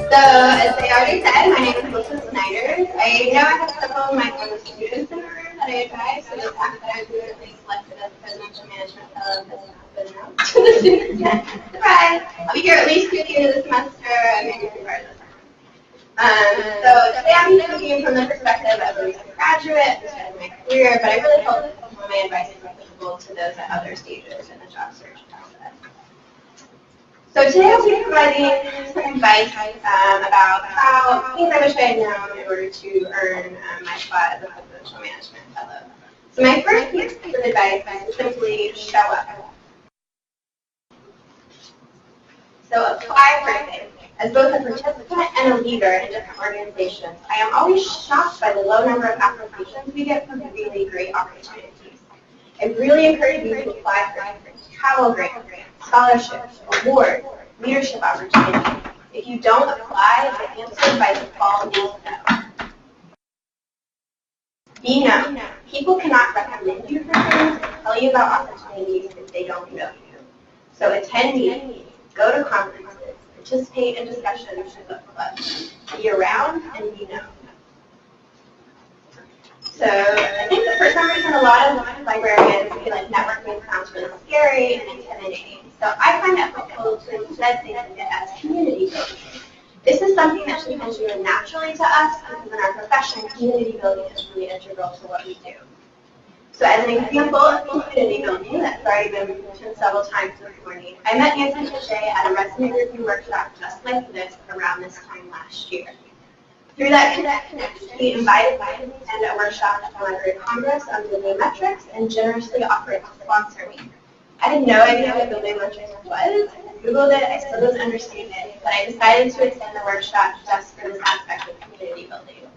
So, as I already said, my name is Melissa Snyder. I know I have several of my former students in the room that I advise, so the fact that I'm recently selected as Presidential Management Fellow has not been announced to the students yet. Surprise! I'll be here at least through the end of the semester, and maybe through part of the summer. So today I'm speaking from the perspective of a recent graduate, the start of my career, but I really hope that some of my advice is applicable to those at other stages in the job search process. So today I'll be providing some advice about how things I wish I had known in order to earn my spot as a Presidential Management Fellow. So my first piece of advice is to simply show up. So apply for things. As both a participant and a leader in different organizations, I am always shocked by the low number of applications we get from really great opportunities. I really encourage you to apply for travel grants, scholarships, awards, leadership opportunities. If you don't apply, the answer by default is no. Be known. People cannot recommend you for things and tell you about opportunities if they don't know you. So attend meetings, go to conferences, participate in discussions in book clubs, be around and be known. So I think that for some reason a lot of librarians feel like networking sounds really scary and intimidating. So I find it helpful to instead think of it as community building. This is something that should come really naturally to us because in our profession, community building is really integral to what we do. So as an example of community building that's already been mentioned several times this morning, I met Nancy Touché at a resume review workshop just like this around this time last year. Through that connection, he invited me to attend a workshop at the Library of Congress on bibliometrics and generously offered to sponsor me. I had no idea what bibliometrics was. I Googled it, I still didn't understand it, but I decided to attend the workshop just for this aspect of community building.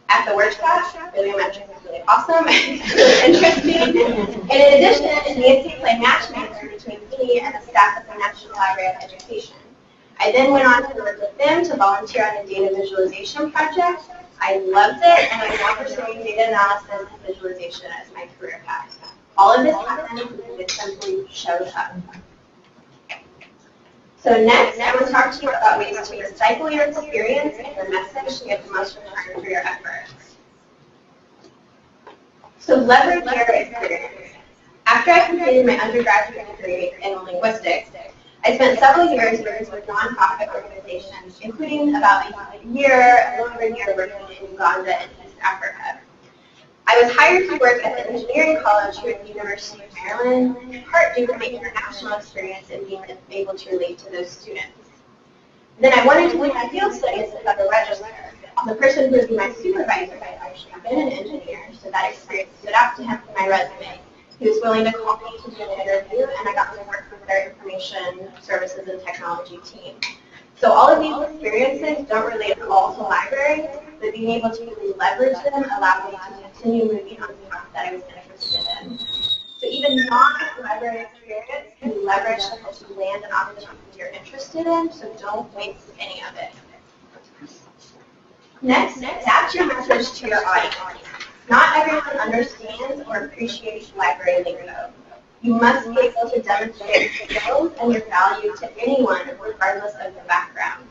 At the workshop, bibliometrics was really awesome, it was interesting, and in addition, Nancy played matchmaker between me and the staff at the National Library of Education. I then went on to work with them to volunteer on a data visualization project. I loved it, and I'm now pursuing data analysis and visualization as my career path. All of this happened because it simply showed up. So next, I want to talk to you about ways to recycle your experience and your message to get the most return for your efforts. So leverage your experience. After I completed my undergraduate degree in linguistics, I spent several years working with nonprofit organizations, including about a little over a year working in Uganda and East Africa. I was hired to work at the engineering college here at the University of Maryland, in part due to my international experience and being able to relate to those students. Then I wanted to do my field studies at the register. The person who would be my supervisor had actually been an engineer, so that experience stood out to him from my resume. He was willing to call me to do an interview, and I got to work with their information services and technology team. So all of these experiences don't relate at all to libraries, but being able to really leverage them allowed me to continue moving on the path that I was interested in. So even non-library experience can be leveraged to help you land an opportunity you're interested in, so don't waste any of it. Next, adapt your message to your audience. Not everyone understands or appreciates library lingo. You must be able to demonstrate your skills and your value to anyone, regardless of their background.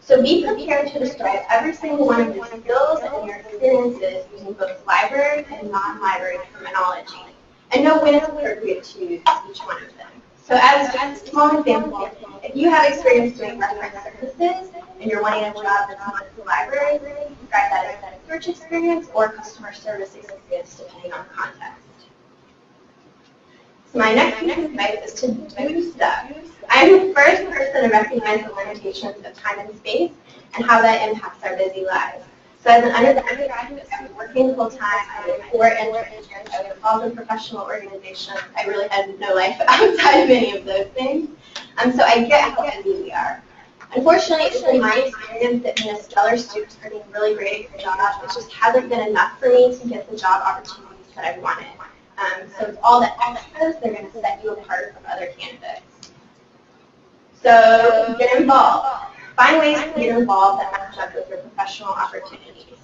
So be prepared to describe every single one of your skills and your experiences using both library and non-library terminology, and know when it's appropriate to use each one of them. So as a small example, if you have experience doing reference services and you're wanting a job that's not in the library, describe that as a search experience or customer service experience, depending on context. So my next piece of advice is to do stuff. I'm the first person to recognize the limitations of time and space and how that impacts our busy lives. So as an undergraduate, I was working full-time, I had 4 internships, I was involved in professional organizations. I really had no life outside of any of those things. So I get how busy we are. Unfortunately, it's been my experience that being a stellar student or being really great at your job, it just hasn't been enough for me to get the job opportunities that I wanted. So it's all the extras, they're going to set you apart from other candidates. So get involved. Find ways to get involved that match up with your professional opportunities.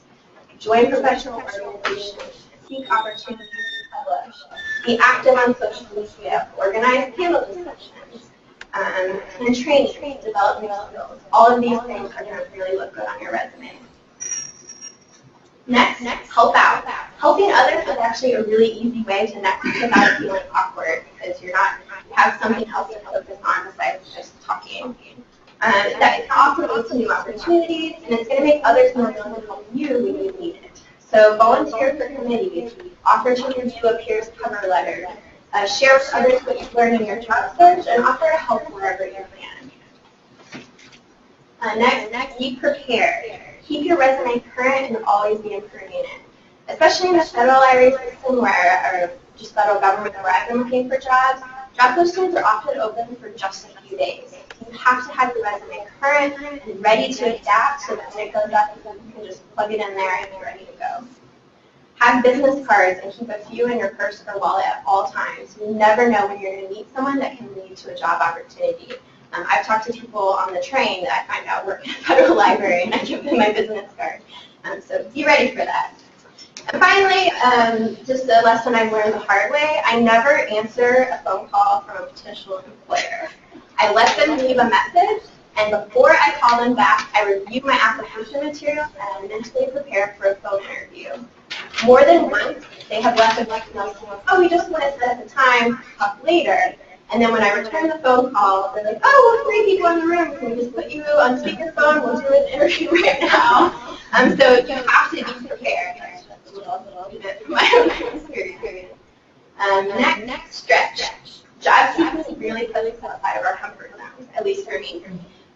Join professional organizations. Seek opportunities to publish. Be active on social media. Organize panel discussions. and training, develop new skills. All of these things are going to really look good on your resume. Next, help out. Helping others is actually a really easy way to network without feeling awkward because you have something else to focus on besides just talking. That can often lead to new opportunities, and it's going to make others more willing to help you when you need it. So volunteer for committees, offer to review a peer's cover letter, share with others what you've learned in your job search, and offer to help wherever you can. Next, be prepared. Keep your resume current and always be improving it. Especially in the federal IRA system or just federal government where I've been looking for jobs, job postings are often open for just a few days. You have to have your resume current and ready to adapt so that when it goes up, you can just plug it in there and be ready to go. Have business cards and keep a few in your purse or wallet at all times. You never know when you're going to meet someone that can lead to a job opportunity. I've talked to people on the train that I find out work in a federal library, and I give them my business card. So be ready for that. And finally, just a lesson I've learned the hard way, I never answer a phone call from a potential employer. I let them leave a message, and before I call them back, I review my application materials and mentally prepare for a phone interview. More than once, they have left a voicemail saying, oh, we just want to set up a time, talk later. And then when I return the phone call, they're like, oh, we're 3 people in the room. Can we just put you on speakerphone? We'll do an interview right now. So you have to be prepared. That's a little bit from my own experience. Next, stretch. Job seeking really puts us outside of our comfort zone, at least for me.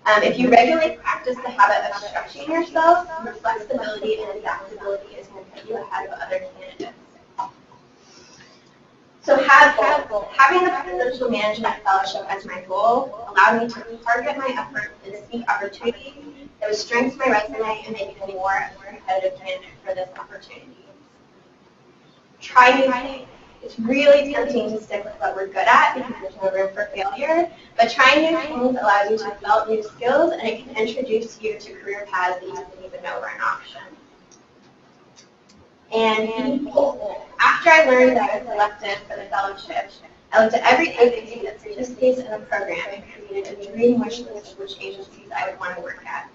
If you regularly practice the habit of stretching yourself, your flexibility and adaptability is going to put you ahead of other candidates. So having the Presidential Management Fellowship as my goal allowed me to target my efforts and seek opportunities that would strengthen my resume and make me more of a competitive candidate for this opportunity. Try new things. It's really tempting to stick with what we're good at because there's no room for failure, but trying new things allows you to develop new skills and it can introduce you to career paths that you didn't even know were an option. And be bold. After I learned that I was selected for the fellowship, I looked at every agency that participates in the program and created a dream wish list of which agencies I would want to work at.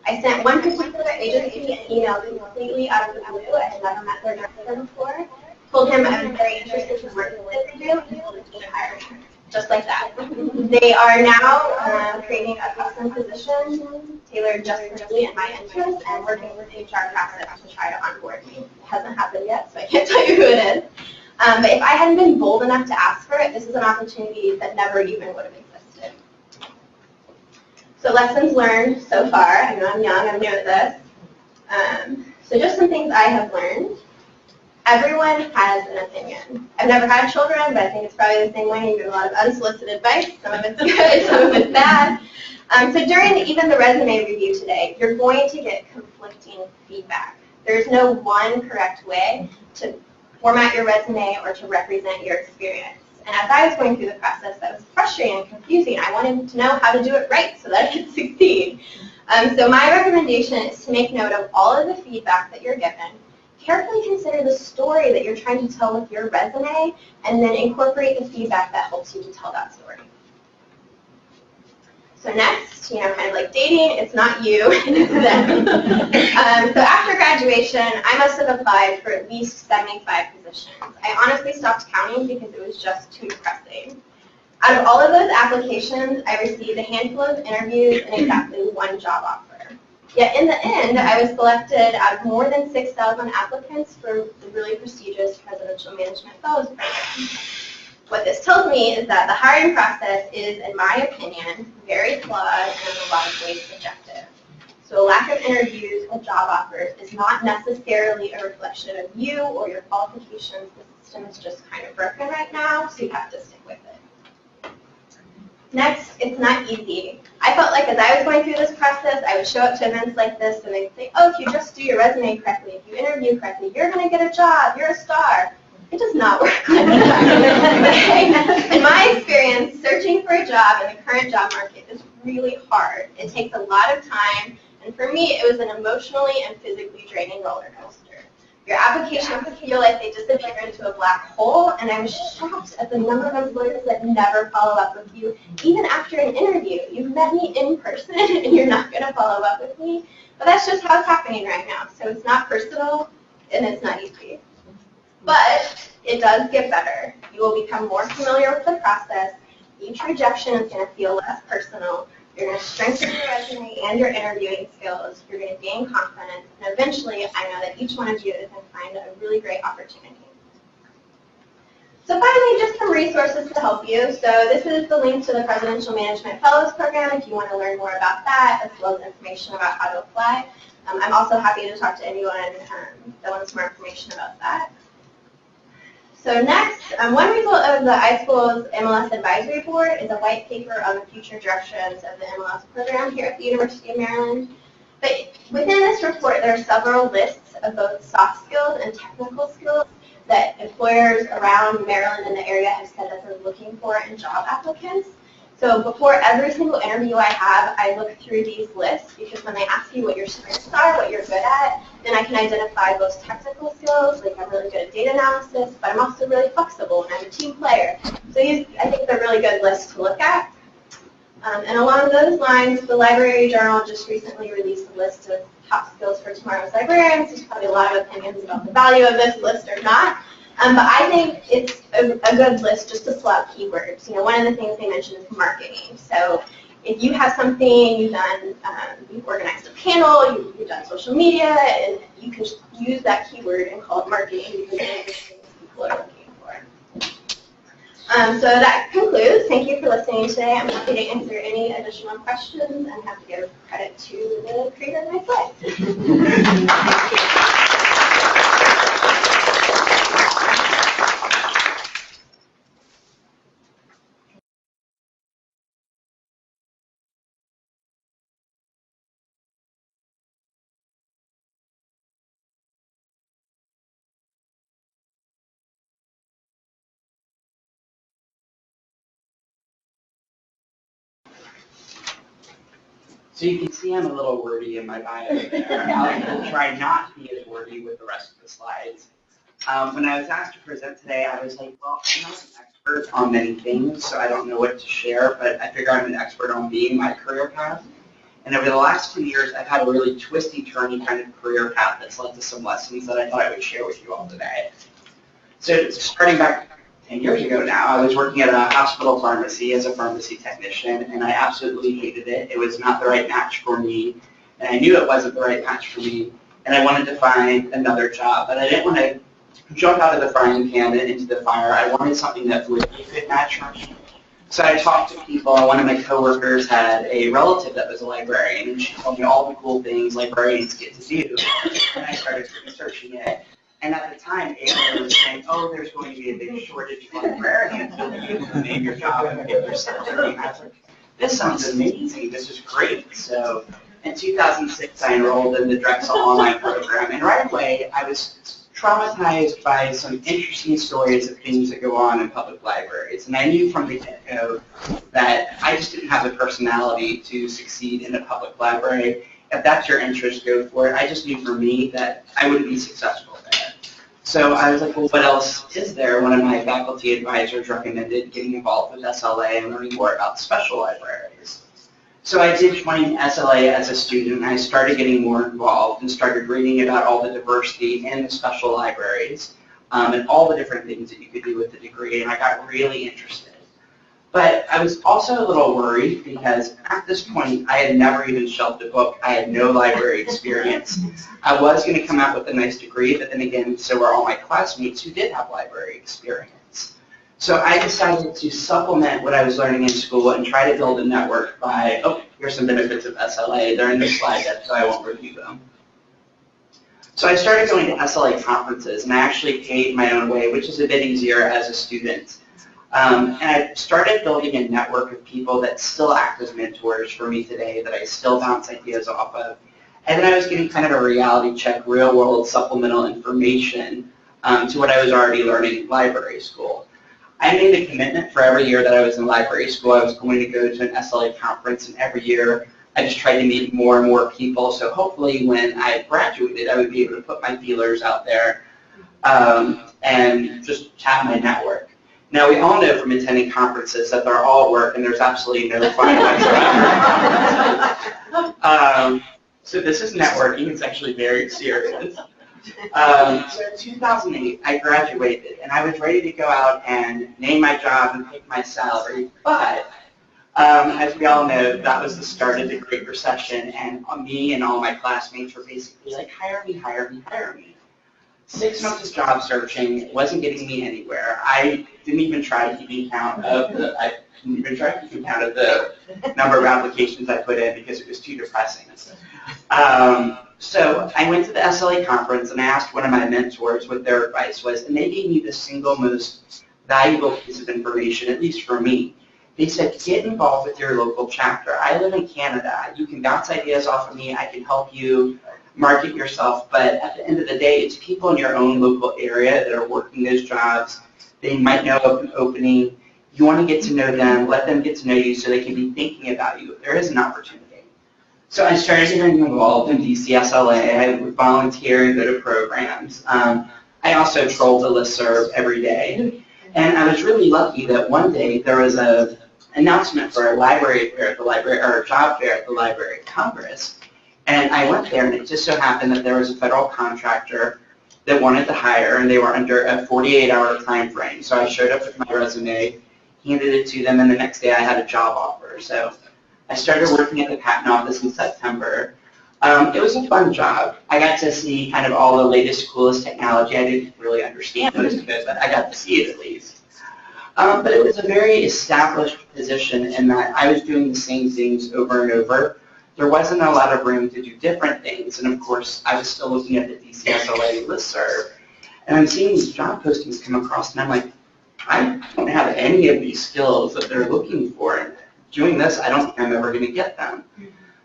I sent one particular agency an email completely out of the blue. I had never met their director before. Told him I was very interested in working with you and told him to hire me. Just like that. They are now creating a custom position tailored just for me and my interests and working with the HR process to try to onboard me. It hasn't happened yet, so I can't tell you who it is. But if I hadn't been bold enough to ask for it, this is an opportunity that never even would have existed. So lessons learned so far. I know I'm young, I'm new at this. So just some things I have learned. Everyone has an opinion. I've never had children, but I think it's probably the same way. You get a lot of unsolicited advice. Some of it's good, some of it's bad. So during even the resume review today, you're going to get conflicting feedback. There's no one correct way to format your resume or to represent your experience. And as I was going through the process, that was frustrating and confusing. I wanted to know how to do it right so that I could succeed. So my recommendation is to make note of all of the feedback that you're given. Carefully consider the story that you're trying to tell with your resume, and then incorporate the feedback that helps you to tell that story. So next, kind of like dating, it's not you, it's them. So after graduation, I must have applied for at least 75 positions. I honestly stopped counting because it was just too depressing. Out of all of those applications, I received a handful of interviews and exactly one job offer. Yet in the end, I was selected out of more than 6,000 applicants for the really prestigious Presidential Management Fellows Program. What this tells me is that the hiring process is, in my opinion, very flawed and in a lot of ways subjective. So a lack of interviews or job offers is not necessarily a reflection of you or your qualifications. The system is just kind of broken right now, so you have to stick with it. Next, it's not easy. I felt like as I was going through this process, I would show up to events like this and they'd say, oh, if you just do your resume correctly, if you interview correctly, you're going to get a job, you're a star. It does not work like that. In my experience, searching for a job in the current job market is really hard. It takes a lot of time, and for me, it was an emotionally and physically draining roller coaster. Your applications feel like they disappear into a black hole, and I'm shocked at the number of employers that never follow up with you, even after an interview. You've met me in person, and you're not going to follow up with me. But that's just how it's happening right now. So it's not personal, and it's not easy. But it does get better. You will become more familiar with the process. Each rejection is going to feel less personal. You're going to strengthen your resume and your interviewing skills. You're going to gain confidence. And eventually, I know that each one of you is going to find a really great opportunity. So finally, just some resources to help you. So this is the link to the Presidential Management Fellows Program if you want to learn more about that, as well as information about how to apply. I'm also happy to talk to anyone that wants more information about that. So next, one result of the iSchool's MLS Advisory Board is a white paper on the future directions of the MLS program here at the University of Maryland. But within this report, there are several lists of both soft skills and technical skills that employers around Maryland and the area have said that they're looking for in job applicants. So before every single interview I have, I look through these lists because when they ask you what your strengths are, what you're good at, then I can identify those technical skills, like I'm really good at data analysis, but I'm also really flexible and I'm a team player. So I think they're really good lists to look at. And along those lines, the Library Journal just recently released a list of top skills for tomorrow's librarians. There's probably a lot of opinions about the value of this list or not. But I think it's a good list just to pull out keywords. You know, one of the things they mentioned is marketing. So if you have something, you've organized a panel, you've done social media, and you can just use that keyword and call it marketing because those are the things people are looking for. So that concludes. Thank you for listening today. I'm happy to answer any additional questions and have to give credit to the creator of my slides. So you can see I'm a little wordy in my bio there. I'll try not to be as wordy with the rest of the slides. When I was asked to present today, I was like, well, I'm not an expert on many things, so I don't know what to share, but I figure I'm an expert on being my career path. And over the last 2 years, I've had a really twisty, turny kind of career path that's led to some lessons that I thought I would share with you all today. So starting back 10 years ago now, I was working at a hospital pharmacy as a pharmacy technician, and I absolutely hated it. It was not the right match for me, and I knew it wasn't the right match for me, and I wanted to find another job, but I didn't want to jump out of the frying pan and into the fire. I wanted something that would be a good match for me. So I talked to people, and one of my coworkers had a relative that was a librarian, and she told me all the cool things librarians get to do, and I started researching it. And at the time, ALA was saying, oh, there's going to be a big shortage of librarians. You'll be able to name your job and get yourself a name. I was like, this sounds amazing. This is great. So in 2006, I enrolled in the Drexel online program. And right away, I was traumatized by some interesting stories of things that go on in public libraries. And I knew from the get-go that I just didn't have the personality to succeed in a public library. If that's your interest, go for it. I just knew for me that I wouldn't be successful there. So I was like, well, what else is there? One of my faculty advisors recommended getting involved with SLA and learning more about special libraries. So I did join SLA as a student, and I started getting more involved and started reading about all the diversity in the special libraries and all the different things that you could do with the degree, and I got really interested. But I was also a little worried because at this point, I had never even shelved a book. I had no library experience. I was going to come out with a nice degree, but then again, so were all my classmates who did have library experience. So I decided to supplement what I was learning in school and try to build a network by, oh, here's some benefits of SLA. They're in the slide deck, so I won't review them. So I started going to SLA conferences, and I actually paid my own way, which is a bit easier as a student. And I started building a network of people that still act as mentors for me today, that I still bounce ideas off of. And then I was getting kind of a reality check, real-world supplemental information to what I was already learning in library school. I made a commitment for every year that I was in library school. I was going to go to an SLA conference, and every year I just tried to meet more and more people. So hopefully when I graduated, I would be able to put my feelers out there and just tap my network. Now, we all know from attending conferences that they're all work and there's absolutely no fun whatsoever. So this is networking. It's actually very serious. So in 2008, I graduated, and I was ready to go out and name my job and pick my salary, but as we all know, that was the start of the Great Recession, and me and all my classmates were basically like, hire me, hire me, hire me. 6 months of job searching wasn't getting me anywhere. I didn't even try keeping count of the number of applications I put in because it was too depressing. So I went to the SLA conference and I asked one of my mentors what their advice was, and they gave me the single most valuable piece of information, at least for me. They said, get involved with your local chapter. I live in Canada. You can bounce ideas off of me. I can help you market yourself, but at the end of the day, it's people in your own local area that are working those jobs. They might know of an opening. You want to get to know them, let them get to know you so they can be thinking about you if there is an opportunity. So I started getting involved in DCSLA. I would volunteer and go to programs. I also trolled the listserv every day. And I was really lucky that one day there was an announcement for a library fair at the library, or a job fair at the Library of Congress. And I went there, and it just so happened that there was a federal contractor that wanted to hire, and they were under a 48-hour time frame. So I showed up with my resume, handed it to them, and the next day I had a job offer. So I started working at the patent office in September. It was a fun job. I got to see kind of all the latest, coolest technology. I didn't really understand most of it, but I got to see it at least. But it was a very established position in that I was doing the same things over and over. There wasn't a lot of room to do different things, and of course, I was still looking at the DCSLA listserv, and I'm seeing these job postings come across, and I'm like, I don't have any of these skills that they're looking for, and doing this, I don't think I'm ever going to get them.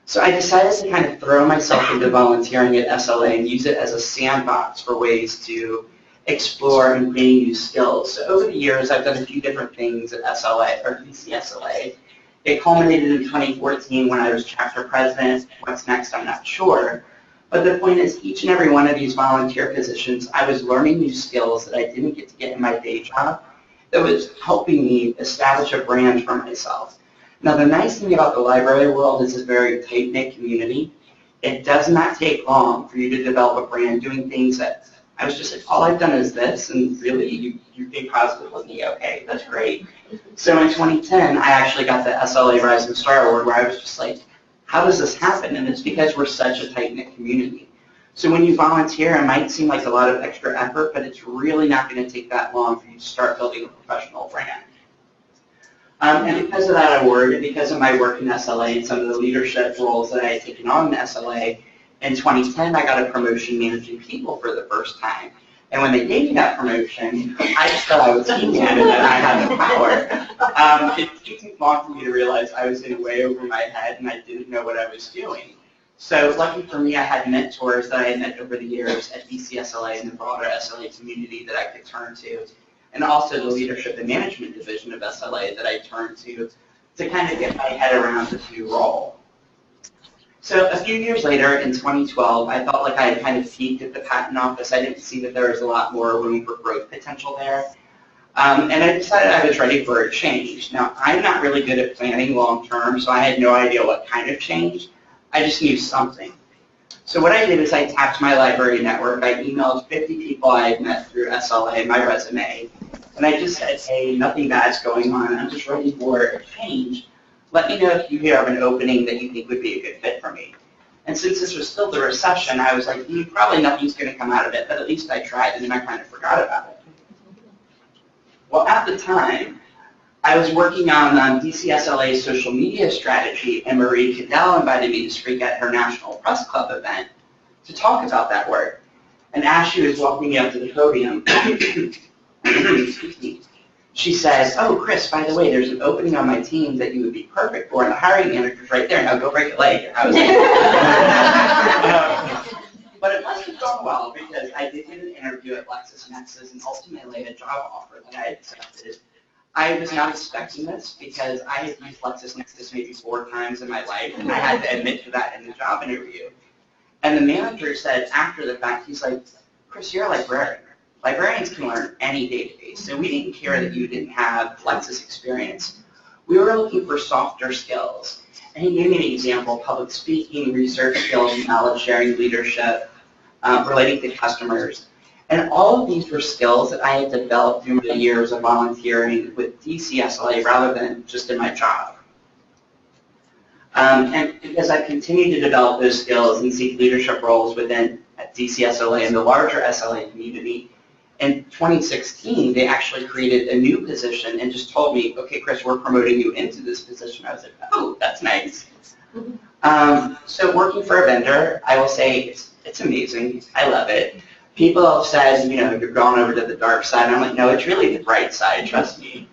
So I decided to kind of throw myself into volunteering at SLA and use it as a sandbox for ways to explore and gain new skills. So over the years, I've done a few different things at SLA, or DCSLA. It culminated in 2014 when I was chapter president. What's next, I'm not sure. But the point is, each and every one of these volunteer positions, I was learning new skills that I didn't get to get in my day job that was helping me establish a brand for myself. Now, the nice thing about the library world is it's a very tight-knit community. It does not take long for you to develop a brand doing things that I was just like, all I've done is this, and really, you think positive with me, okay, that's great. So in 2010, I actually got the SLA Rising Star Award, where I was just like, how does this happen? And it's because we're such a tight-knit community. So when you volunteer, it might seem like a lot of extra effort, but it's really not going to take that long for you to start building a professional brand. And because of that award, and because of my work in SLA and some of the leadership roles that I had taken on in SLA, in 2010, I got a promotion managing people for the first time. And when they gave me that promotion, I just thought I was He-Man and that I had the power. It took long for me to realize I was in way over my head and I didn't know what I was doing. So lucky for me, I had mentors that I had met over the years at DCSLA and the broader SLA community that I could turn to, and also the leadership and management division of SLA that I turned to kind of get my head around this new role. So a few years later, in 2012, I felt like I had kind of peaked at the patent office. I didn't see that there was a lot more room for growth potential there. And I decided I was ready for a change. Now, I'm not really good at planning long term, so I had no idea what kind of change. I just knew something. So what I did is I tapped my library network. I emailed 50 people I had met through SLA, my resume, and I just said, hey, nothing bad's going on. I'm just ready for a change. Let me know if you have an opening that you think would be a good fit for me. And since this was still the recession, I was like, probably nothing's going to come out of it, but at least I tried, and then I kind of forgot about it. Well, at the time, I was working on DCSLA's social media strategy, and Marie Cadell invited me to speak at her National Press Club event to talk about that work. And as she was walking me up to the podium, excuse me, she says, oh, Chris, by the way, there's an opening on my team that you would be perfect for, and the hiring manager's right there. Now go break a leg. I was like, but it must have gone well because I did get an interview at LexisNexis and ultimately a job offer that I accepted. I was not expecting this because I had used LexisNexis maybe 4 times in my life, and I had to admit to that in the job interview. And the manager said after the fact, he's like, Chris, you're a librarian. Librarians can learn any database, so we didn't care that you didn't have Lexis experience. We were looking for softer skills. And he gave me an example: public speaking, research skills, knowledge sharing, leadership, relating to customers. And all of these were skills that I had developed through the years of volunteering with DCSLA rather than just in my job. And because I continued to develop those skills and seek leadership roles within DCSLA and the larger SLA community, in 2016, they actually created a new position and just told me, okay, Chris, we're promoting you into this position. I was like, oh, that's nice. So working for a vendor, I will say it's amazing. I love it. People have said, you know, you're going over to the dark side. I'm like, no, it's really the bright side, trust me.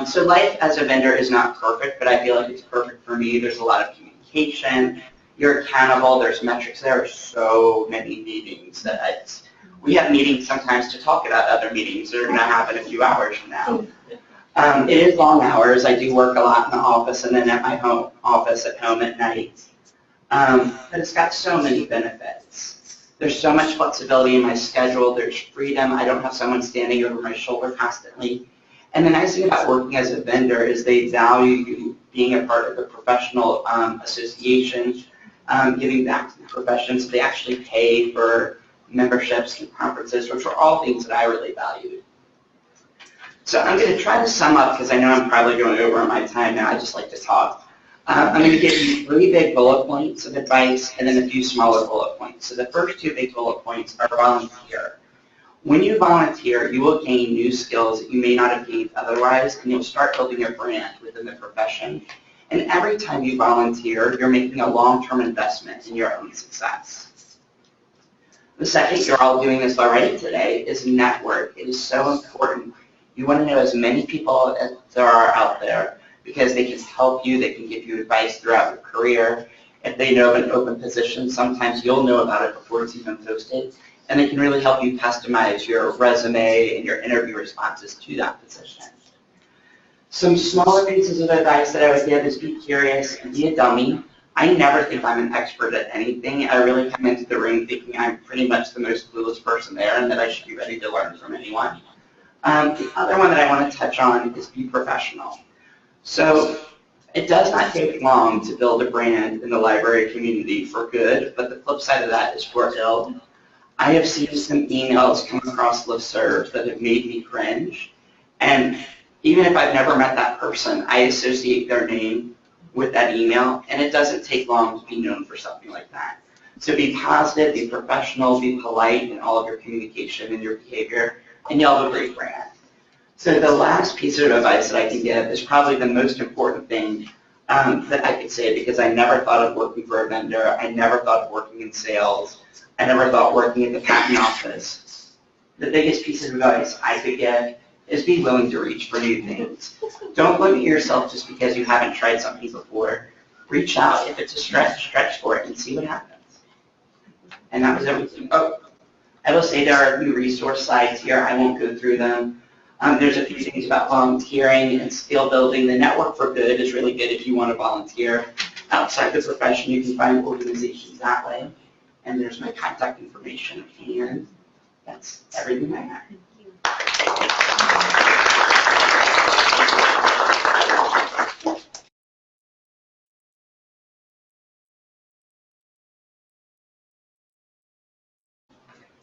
So life as a vendor is not perfect, but I feel like it's perfect for me. There's a lot of communication. You're accountable. There's metrics. There are so many meetings that we have meetings sometimes to talk about other meetings that are going to happen a few hours from now. It is long hours. I do work a lot in the office and then at my home office at home at night. But it's got so many benefits. There's so much flexibility in my schedule. There's freedom. I don't have someone standing over my shoulder constantly. And the nice thing about working as a vendor is they value you being a part of a professional association, giving back to the profession. So they actually pay for memberships and conferences, which are all things that I really valued. So I'm going to try to sum up because I know I'm probably going over my time now. I just like to talk. I'm going to give you 3 big bullet points of advice and then a few smaller bullet points. So the first 2 big bullet points are volunteer. When you volunteer, you will gain new skills that you may not have gained otherwise, and you'll start building your brand within the profession. And every time you volunteer, you're making a long-term investment in your own success. The second, you're all doing this already today, is network. It is so important. You want to know as many people as there are out there because they can help you, they can give you advice throughout your career. If they know of an open position, sometimes you'll know about it before it's even posted, and they can really help you customize your resume and your interview responses to that position. Some smaller pieces of advice that I would give is be curious and be a dummy. I never think I'm an expert at anything. I really come into the room thinking I'm pretty much the most clueless person there and that I should be ready to learn from anyone. The other one that I want to touch on is be professional. So it does not take long to build a brand in the library community for good, but the flip side of that is for ill. I have seen some emails come across listservs that have made me cringe, and even if I've never met that person, I associate their name with that email, and it doesn't take long to be known for something like that. So be positive, be professional, be polite in all of your communication and your behavior, and you'll have a great brand. So the last piece of advice that I can give is probably the most important thing that I could say, because I never thought of working for a vendor. I never thought of working in sales. I never thought working in the patent office. The biggest piece of advice I could give is be willing to reach for new things. Don't limit yourself just because you haven't tried something before. Reach out. If it's a stretch for it and see what happens. And that was everything. Oh, I will say there are new resource sites here. I won't go through them. There's a few things about volunteering and skill building. The Network for Good is really good if you want to volunteer outside the profession. You can find organizations that way. And there's my contact information, and that's everything I have.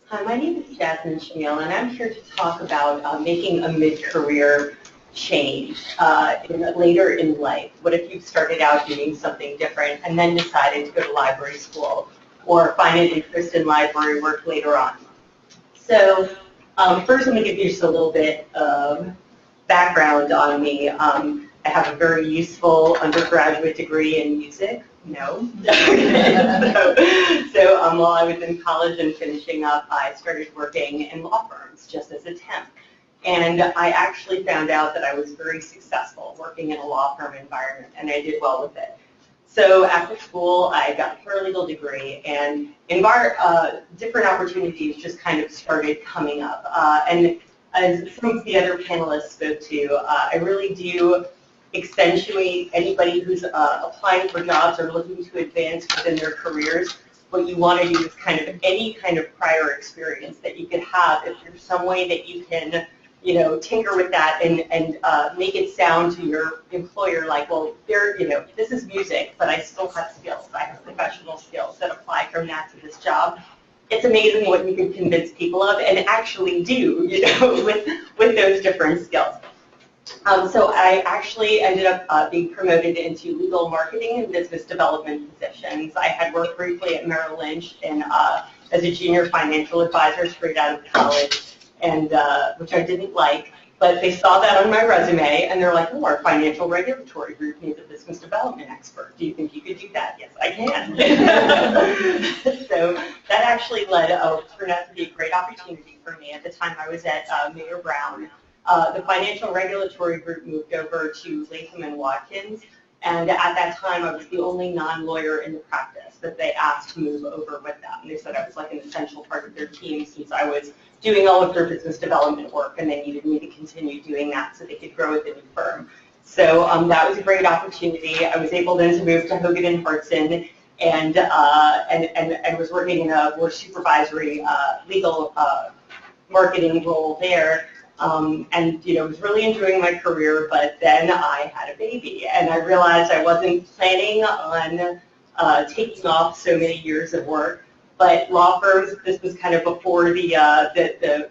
Hi, my name is Jasmine Shamil, and I'm here to talk about making a mid-career change later in life. What if you started out doing something different and then decided to go to library school or find an interest in library work later on? So first I'm going to give you just a little bit of background on me. I have a very useful undergraduate degree in music. No. So while I was in college and finishing up, I started working in law firms just as a temp. And I actually found out that I was very successful working in a law firm environment, and I did well with it. So after school, I got a paralegal degree, and different opportunities just kind of started coming up. And as some of the other panelists spoke to, I really do accentuate anybody who's applying for jobs or looking to advance within their careers. What you want to do is kind of any kind of prior experience that you could have, if there's some way that you can, you know, tinker with that and make it sound to your employer like, well, there, you know, this is music, but I still have skills. I have professional skills that apply from that to this job. It's amazing what you can convince people of and actually do, you know, with those different skills. So I actually ended up being promoted into legal marketing and business development positions. I had worked briefly at Merrill Lynch and as a junior financial advisor straight out of college, and which I didn't like. But they saw that on my resume, and they're like, oh, our financial regulatory group needs a business development expert. Do you think you could do that? Yes, I can. So that actually turned out to be a great opportunity for me. At the time, I was at Mayer Brown. The financial regulatory group moved over to Latham & Watkins, and at that time, I was the only non-lawyer in the practice that they asked to move over with them. They said I was like an essential part of their team since I was doing all of their business development work, and they needed me to continue doing that so they could grow within the firm. So that was a great opportunity. I was able then to move to Hogan & Hartson and was working in a more supervisory legal marketing role there. And, you know, was really enjoying my career, but then I had a baby, and I realized I wasn't planning on taking off so many years of work. But law firms, this was kind of before the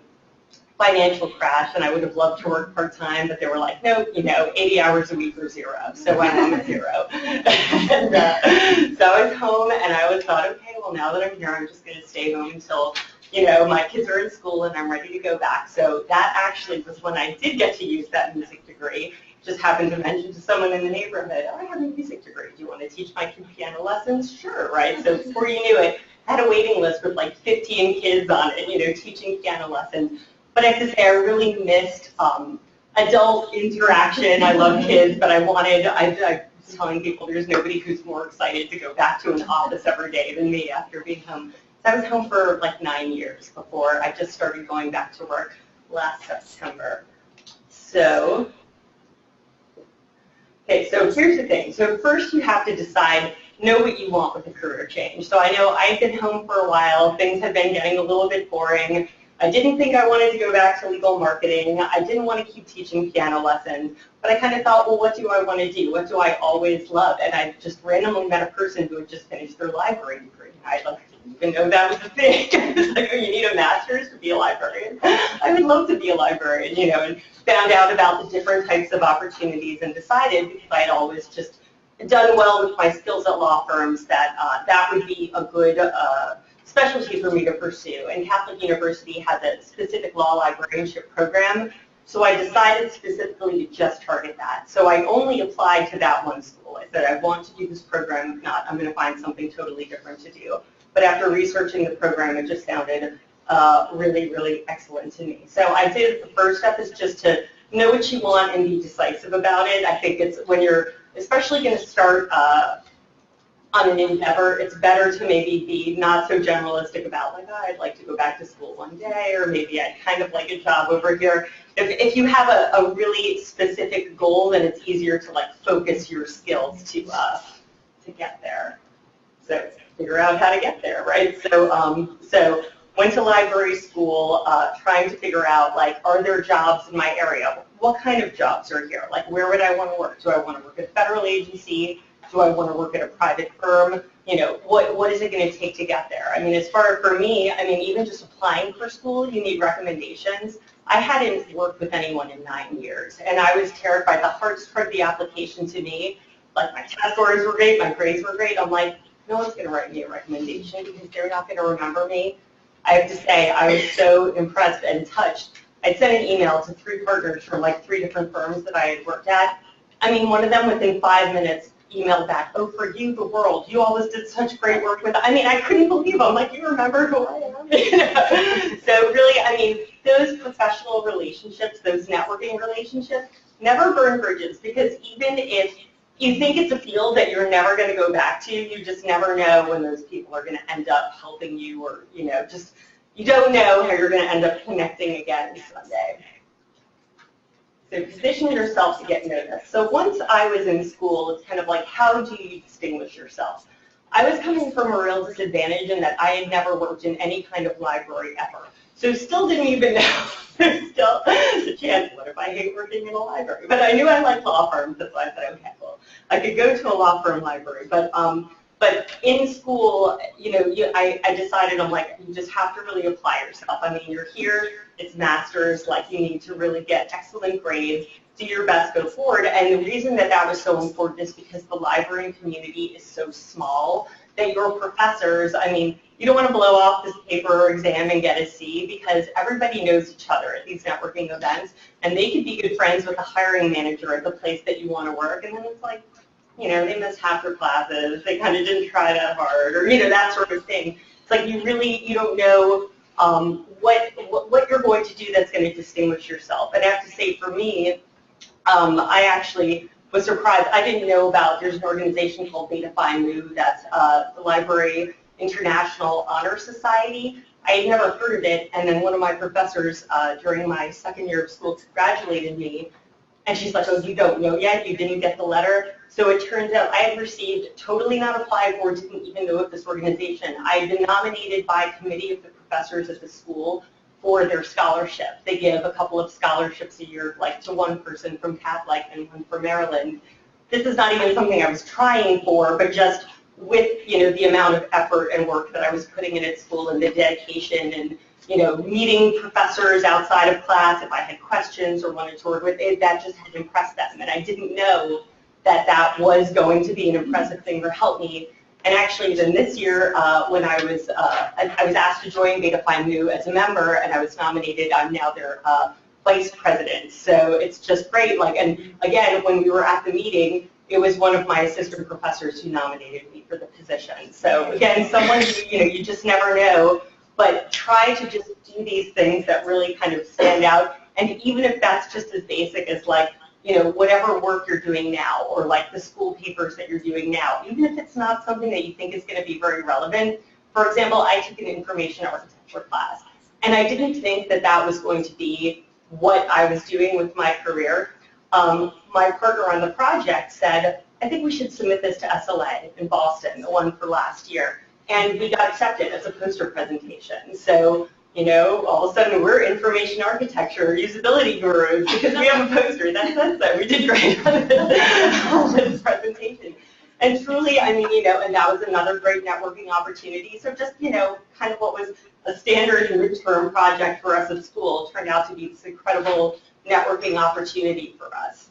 financial crash, and I would have loved to work part-time, but they were like, no, you know, 80 hours a week or zero. So I went with zero. And so I was home, and I thought, okay, well, now that I'm here, I'm just going to stay home until, you know, my kids are in school and I'm ready to go back. So that actually was when I did get to use that music degree. Just happened to mention to someone in the neighborhood, oh, I have a music degree. Do you want to teach my kid piano lessons? Sure, right? So before you knew it, I had a waiting list with like 15 kids on it, you know, teaching piano lessons. But I have to say, I really missed adult interaction. I love kids, but I was telling people there's nobody who's more excited to go back to an office every day than me after being home. So I was home for like 9 years before I just started going back to work last September. So, okay, so here's the thing. So first you have to decide, know what you want with a career change. So I know I've been home for a while. Things have been getting a little bit boring. I didn't think I wanted to go back to legal marketing. I didn't want to keep teaching piano lessons. But I kind of thought, well, what do I want to do? What do I always love? And I just randomly met a person who had just finished their library degree. And I didn't even know that was a thing. I was like, oh, you need a master's to be a librarian? I would love to be a librarian, you know, and found out about the different types of opportunities and decided, because I had always just done well with my skills at law firms, that that would be a good specialty for me to pursue. And Catholic University has a specific law librarianship program, so I decided specifically to just target that. So I only applied to that one school. I said, I want to do this program. If not, I'm going to find something totally different to do. But after researching the program, it just sounded really, really excellent to me. So I'd say that the first step is just to know what you want and be decisive about it. I think it's when you're especially going to start on an endeavor, it's better to maybe be not so generalistic about, like, oh, I'd like to go back to school one day, or maybe I'd kind of like a job over here. If you have a really specific goal, then it's easier to like focus your skills to get there. So figure out how to get there, right? So went to library school, trying to figure out, like, are there jobs in my area? What kind of jobs are here? Like, where would I want to work? Do I want to work at a federal agency? Do I want to work at a private firm? You know, what is it going to take to get there? I mean, as far for me, I mean, even just applying for school, you need recommendations. I hadn't worked with anyone in 9 years, and I was terrified. The hardest part of the application to me, like, my test scores were great, my grades were great. I'm like, no one's going to write me a recommendation because they're not going to remember me. I have to say, I was so impressed and touched. I sent an email to 3 partners from like 3 different firms that I had worked at. I mean, one of them within 5 minutes emailed back, oh, for you, the world, you always did such great work with, I mean, I couldn't believe it. I'm like, you remember who I am? So really, I mean, those professional relationships, those networking relationships, never burn bridges, because even if you think it's a field that you're never going to go back to, you just never know when those people are going to end up helping you, or, you know, just you don't know how you're going to end up connecting again someday. So position yourself to get noticed. So once I was in school, it's kind of like, how do you distinguish yourself? I was coming from a real disadvantage in that I had never worked in any kind of library ever. So still didn't even know. There's still the chance, what if I hate working in a library? But I knew I liked law firms, that's why I said, okay, well, I could go to a law firm library. But in school, I decided, I'm like, you just have to really apply yourself. I mean, you're here, it's master's, like you need to really get excellent grades, do your best, go forward. And the reason that that was so important is because the library community is so small that your professors, I mean, you don't want to blow off this paper or exam and get a C because everybody knows each other at these networking events, and they could be good friends with the hiring manager at the place that you want to work, and then it's like, they missed half their classes, they kind of didn't try that hard, or, that sort of thing. It's like you don't know what you're going to do that's going to distinguish yourself. And I have to say, for me, I actually was surprised. I didn't know about, there's an organization called Beta Phi Mu, that's the Library International Honor Society. I had never heard of it, and then one of my professors during my second year of school congratulated me, and she's like, oh, you don't know yet? You didn't get the letter? So it turns out I had received, totally not applied for, didn't even know of this organization. I had been nominated by a committee of the professors at the school for their scholarship. They give a couple of scholarships a year, like to one person from Catholic and one from Maryland. This is not even something I was trying for, but just with the amount of effort and work that I was putting in at school and the dedication and meeting professors outside of class if I had questions or wanted to work with it, that just had impressed them. And I didn't know that that was going to be an impressive thing or help me. And actually, then this year, when I was asked to join Beta Phi Mu as a member, and I was nominated, I'm now their vice president. So it's just great. And again, when we were at the meeting, it was one of my assistant professors who nominated me for the position. So again, someone you just never know, but try to just do these things that really kind of stand out. And even if that's just as basic as whatever work you're doing now, or the school papers that you're doing now, even if it's not something that you think is going to be very relevant. For example, I took an information architecture class, and I didn't think that that was going to be what I was doing with my career. My partner on the project said, I think we should submit this to SLA in Boston, the one for last year. And we got accepted as a poster presentation. So, all of a sudden we're information architecture, usability gurus, because we have a poster that says that. We did great on this presentation. And truly, I mean, and that was another great networking opportunity. So just, kind of what was a standard midterm project for us at school turned out to be this incredible networking opportunity for us.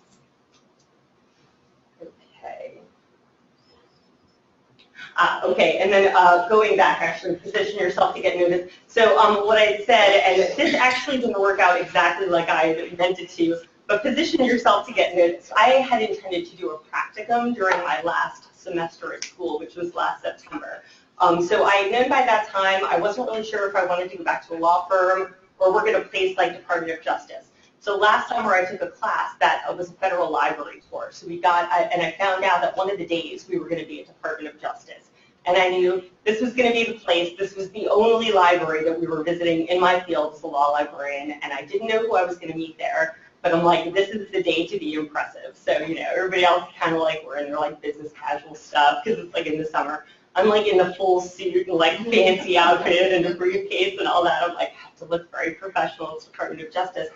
Okay, and then going back, actually, position yourself to get noticed. So what I said, and this actually didn't work out exactly like I meant it to, but position yourself to get noticed. I had intended to do a practicum during my last semester at school, which was last September. So I had known by that time, I wasn't really sure if I wanted to go back to a law firm or work at a place like Department of Justice. So last summer I took a class that was a federal library course. So and I found out that one of the days we were going to be at Department of Justice. And I knew this was going to be the place, this was the only library that we were visiting in my field as a law librarian, and I didn't know who I was going to meet there, but I'm like, this is the day to be impressive. So, everybody else kind of we're in their business casual stuff, because it's in the summer. I'm in the full suit and fancy outfit and a briefcase and all that. I'm I have to look very professional. It's Department of Justice.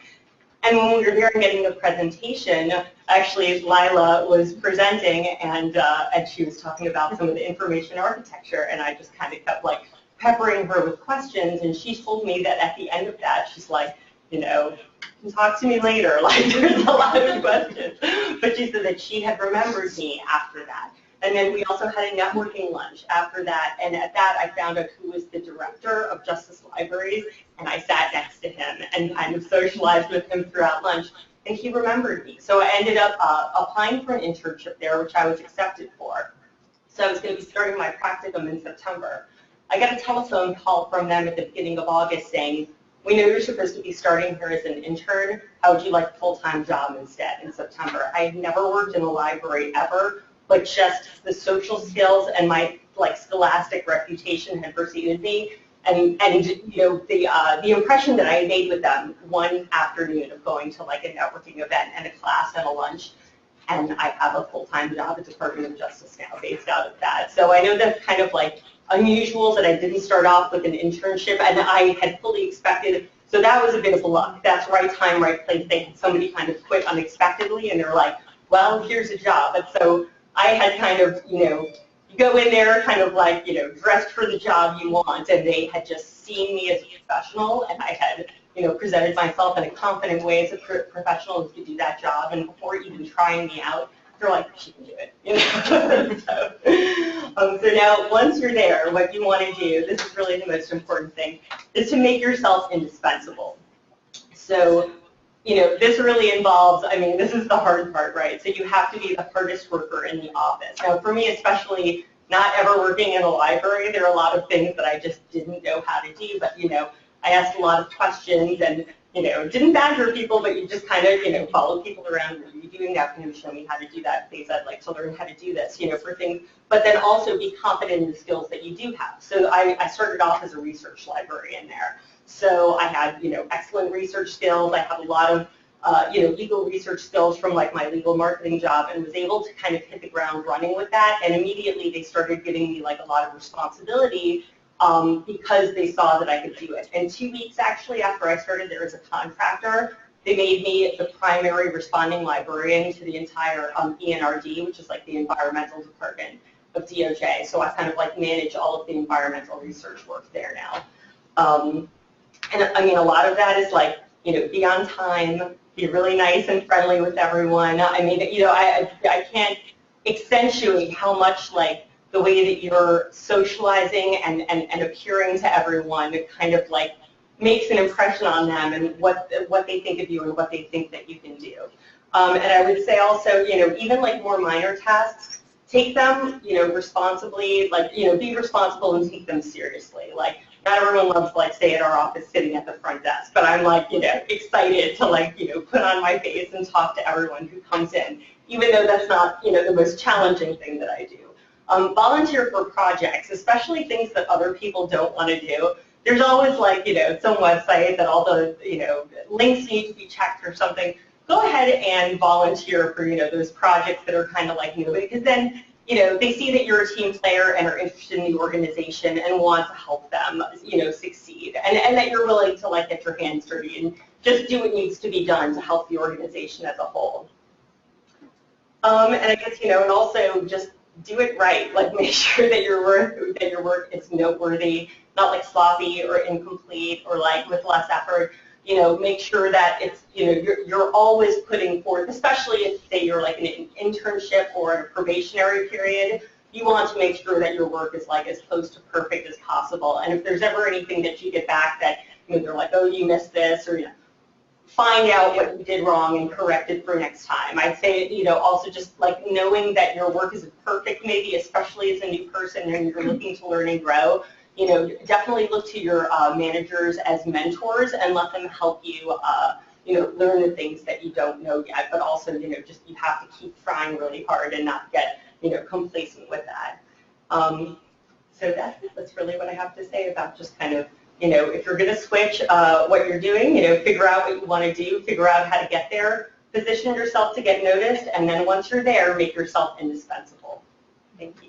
And when we were there getting the presentation, actually Lila was presenting, and she was talking about some of the information architecture, and I just kind of kept peppering her with questions, and she told me that at the end of that, she's like, talk to me later, there's a lot of questions. But she said that she had remembered me after that. And then we also had a networking lunch after that, and at that I found out who was the director of Justice Libraries, and I sat next to him and kind of socialized with him throughout lunch, and he remembered me. So I ended up applying for an internship there, which I was accepted for. So I was going to be starting my practicum in September. I got a telephone call from them at the beginning of August saying, we know you're supposed to be starting here as an intern. How would you like a full-time job instead in September? I had never worked in a library ever, but just the social skills and my scholastic reputation had preceded me. And you know, the impression that I made with them one afternoon of going to like a networking event and a class and a lunch, and I have a full-time job at Department of Justice now based out of that. So I know that's kind of like unusual that I didn't start off with an internship, and I had fully expected, so that was a bit of luck. That's right time, right place. They had somebody kind of quit unexpectedly, and they're like, well, here's a job. And so I had kind of, you know, you go in there kind of like, you know, dressed for the job you want, and they had just seen me as a professional, and I had, you know, presented myself in a confident way as a professional who could do that job, and before even trying me out, they're like, she can do it, you know. So now, once you're there, what you want to do, this is really the most important thing, is to make yourself indispensable. So, you know, this really involves, I mean, this is the hard part, right? So you have to be the hardest worker in the office. Now, for me, especially not ever working in a library, there are a lot of things that I just didn't know how to do, but, you know, I asked a lot of questions and, you know, didn't badger people, but you just kind of, you know, follow people around. What are you doing now? Can you show me how to do that? Please, I'd like to learn how to do this, you know, for things, but then also be confident in the skills that you do have. So I started off as a research librarian there. So I had, you know, excellent research skills. I have a lot of, you know, legal research skills from like my legal marketing job, and was able to kind of hit the ground running with that. And immediately they started giving me like a lot of responsibility because they saw that I could do it. And 2 weeks actually after I started there as a contractor, they made me the primary responding librarian to the entire ENRD, which is like the environmental department of DOJ. So I kind of like manage all of the environmental research work there now. And I mean, a lot of that is like, you know, be on time, be really nice and friendly with everyone. I mean, you know, I can't accentuate how much like the way that you're socializing and appearing to everyone kind of like makes an impression on them and what they think of you and what they think that you can do. And I would say also, you know, even like more minor tasks, take them, you know, responsibly, like, you know, be responsible and take them seriously. Like, not everyone loves, like, say, at our office sitting at the front desk, but I'm, like, you know, excited to, like, you know, put on my face and talk to everyone who comes in, even though that's not, you know, the most challenging thing that I do. Volunteer for projects, especially things that other people don't want to do. There's always, like, you know, some website that all the, you know, links need to be checked or something. Go ahead and volunteer for, you know, those projects that are kind of like new, because then, you know, they see that you're a team player and are interested in the organization and want to help them, you know, succeed. And that you're willing to, like, get your hands dirty and just do what needs to be done to help the organization as a whole. And I guess, you know, and also just do it right. Like, make sure that your work is noteworthy, not like sloppy or incomplete or like with less effort. You know, make sure that it's, you know, you're always putting forth, especially if, say, you're like an internship or a probationary period, you want to make sure that your work is like as close to perfect as possible. And if there's ever anything that you get back that, you know, they're like, oh, you missed this, or, you know, find out what you did wrong and correct it for next time. I'd say, you know, also just like knowing that your work isn't perfect, maybe, especially as a new person and you're looking to learn and grow. You know, definitely look to your managers as mentors and let them help you, you know, learn the things that you don't know yet. But also, you know, just you have to keep trying really hard and not get, you know, complacent with that. So that's really what I have to say about just kind of, you know, if you're going to switch what you're doing, you know, figure out what you want to do, figure out how to get there, position yourself to get noticed, and then once you're there, make yourself indispensable. Thank you.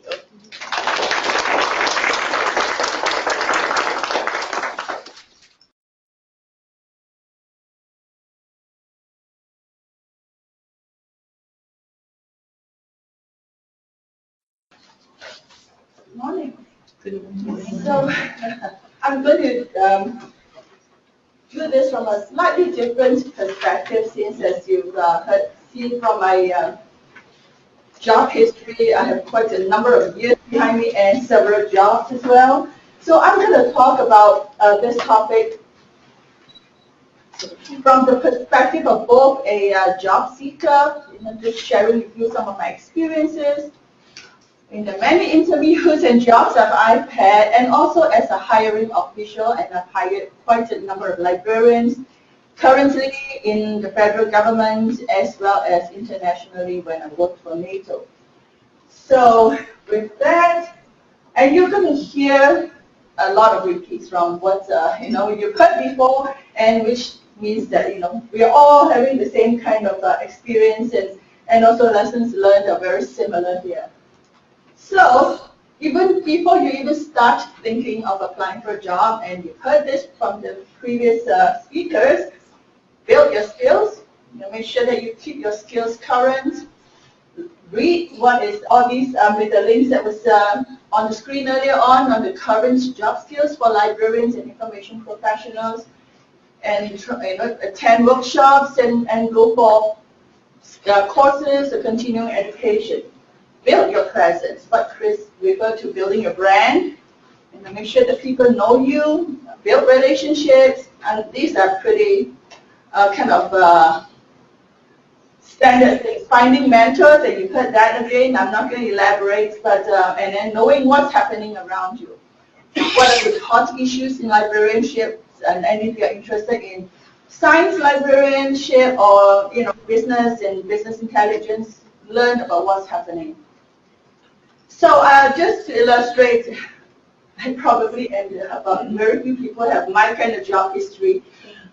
Morning. So I'm going to do this from a slightly different perspective, since as you've seen from my job history, I have quite a number of years behind me and several jobs as well. So I'm going to talk about this topic from the perspective of both a job seeker, you know, just sharing with you some of my experiences in the many interviews and jobs that I've had, and also as a hiring official, and I've hired quite a number of librarians currently in the federal government as well as internationally when I worked for NATO. So with that, and you're going to hear a lot of repeats from what you've heard before, and which means that we are all having the same kind of experience, and also lessons learned are very similar here. So even before you even start thinking of applying for a job, and you've heard this from the previous speakers, build your skills. Make sure that you keep your skills current. Read what is all these with the links that was on the screen earlier on the current job skills for librarians and information professionals, and attend workshops and go for courses or continuing education. Build your presence, what Chris referred to, building your brand, and make sure that people know you, build relationships, and these are pretty kind of standard things. Finding mentors, and you've heard that again, I'm not going to elaborate, but and then knowing what's happening around you. What are the hot issues in librarianship, and if you're interested in science librarianship or business and business intelligence, learn about what's happening. So just to illustrate, I probably ended about very few people have my kind of job history.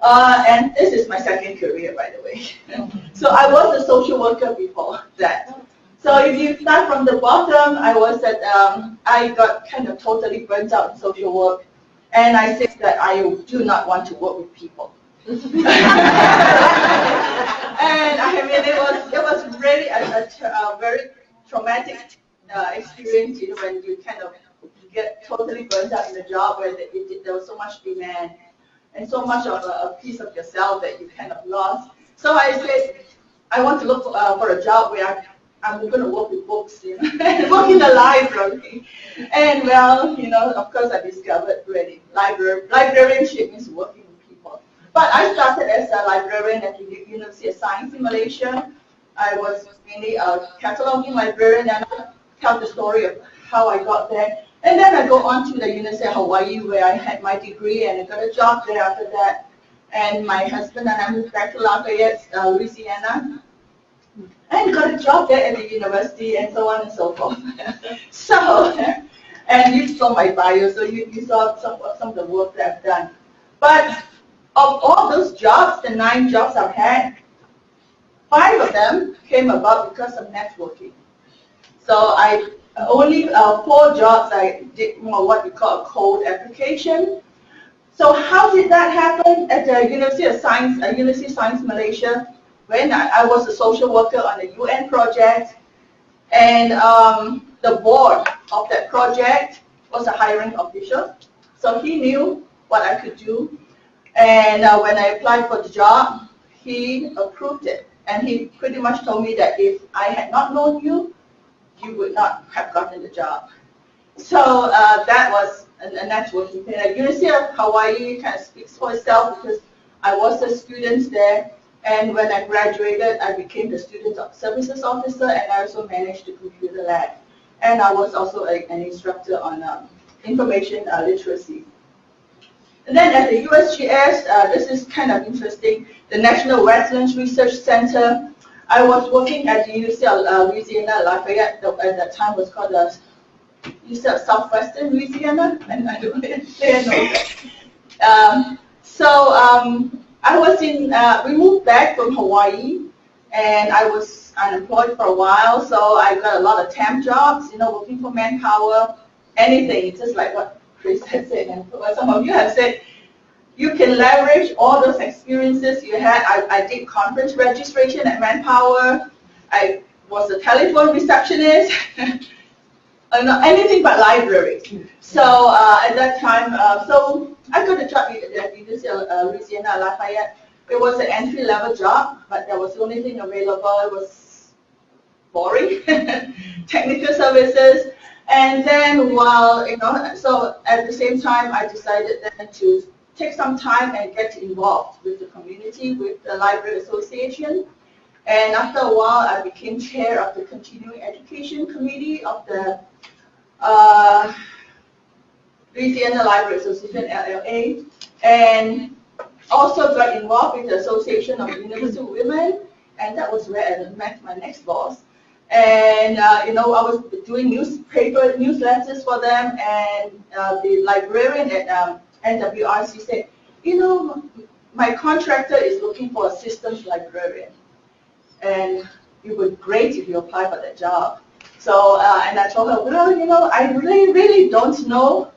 And this is my second career, by the way. So I was a social worker before that. So if you start from the bottom, I was at, I got kind of totally burnt out in social work. And I said that I do not want to work with people. And I mean, it was really a very traumatic experience, when you kind of get totally burnt out in the job where there was so much demand and so much of a piece of yourself that you kind of lost. So I said, I want to look for a job where I'm going to work with books, and work in the library. And well, of course I discovered really librarianship means working with people. But I started as a librarian at the University of Science in Malaysia. I was mainly a cataloging librarian, and I tell the story of how I got there. And then I go on to the University of Hawaii, where I had my degree, and I got a job there after that. And my husband and I moved back to Lafayette, Louisiana, and got a job there at the university, and so on and so forth. So, and you saw my bio, so you saw some of the work that I've done. But of all those jobs, the 9 jobs I've had, 5 of them came about because of networking. So only 4 jobs I did what we call a code application. So how did that happen? At the University of Science Malaysia, when I was a social worker on a UN project, and the board of that project was a hiring official. So he knew what I could do, and when I applied for the job, he approved it. And he pretty much told me that if I had not known you, you would not have gotten the job. So that was a networking thing. The University of Hawaii kind of speaks for itself, because I was a student there, and when I graduated, I became the Student Services Officer, and I also managed the computer lab. And I was also an instructor on information literacy. And then at the USGS, this is kind of interesting, the National Wetlands Research Center. I was working at the University of Louisiana, Lafayette. At that time was called the University of Southwestern Louisiana, and I don't know that. I was in, we moved back from Hawaii, and I was unemployed for a while, so I got a lot of temp jobs, working for Manpower, anything, just like what Chris had said, and what some of you have said. You can leverage all those experiences you had. I did conference registration at Manpower. I was a telephone receptionist. Anything but libraries. So at that time, so I got a job at the University of Louisiana, Lafayette. It was an entry-level job, but that was the only thing available. It was boring, technical services. And then while, so at the same time, I decided then to take some time and get involved with the community, with the Library Association. And after a while, I became chair of the Continuing Education Committee of the Louisiana Library Association, LLA, and also got involved with the Association of University Women, and that was where I met my next boss. And, I was doing newsletters for them, and the librarian at NWRC said, my contractor is looking for a systems librarian, and it would be great if you apply for that job. So, and I told her, well, I really don't know,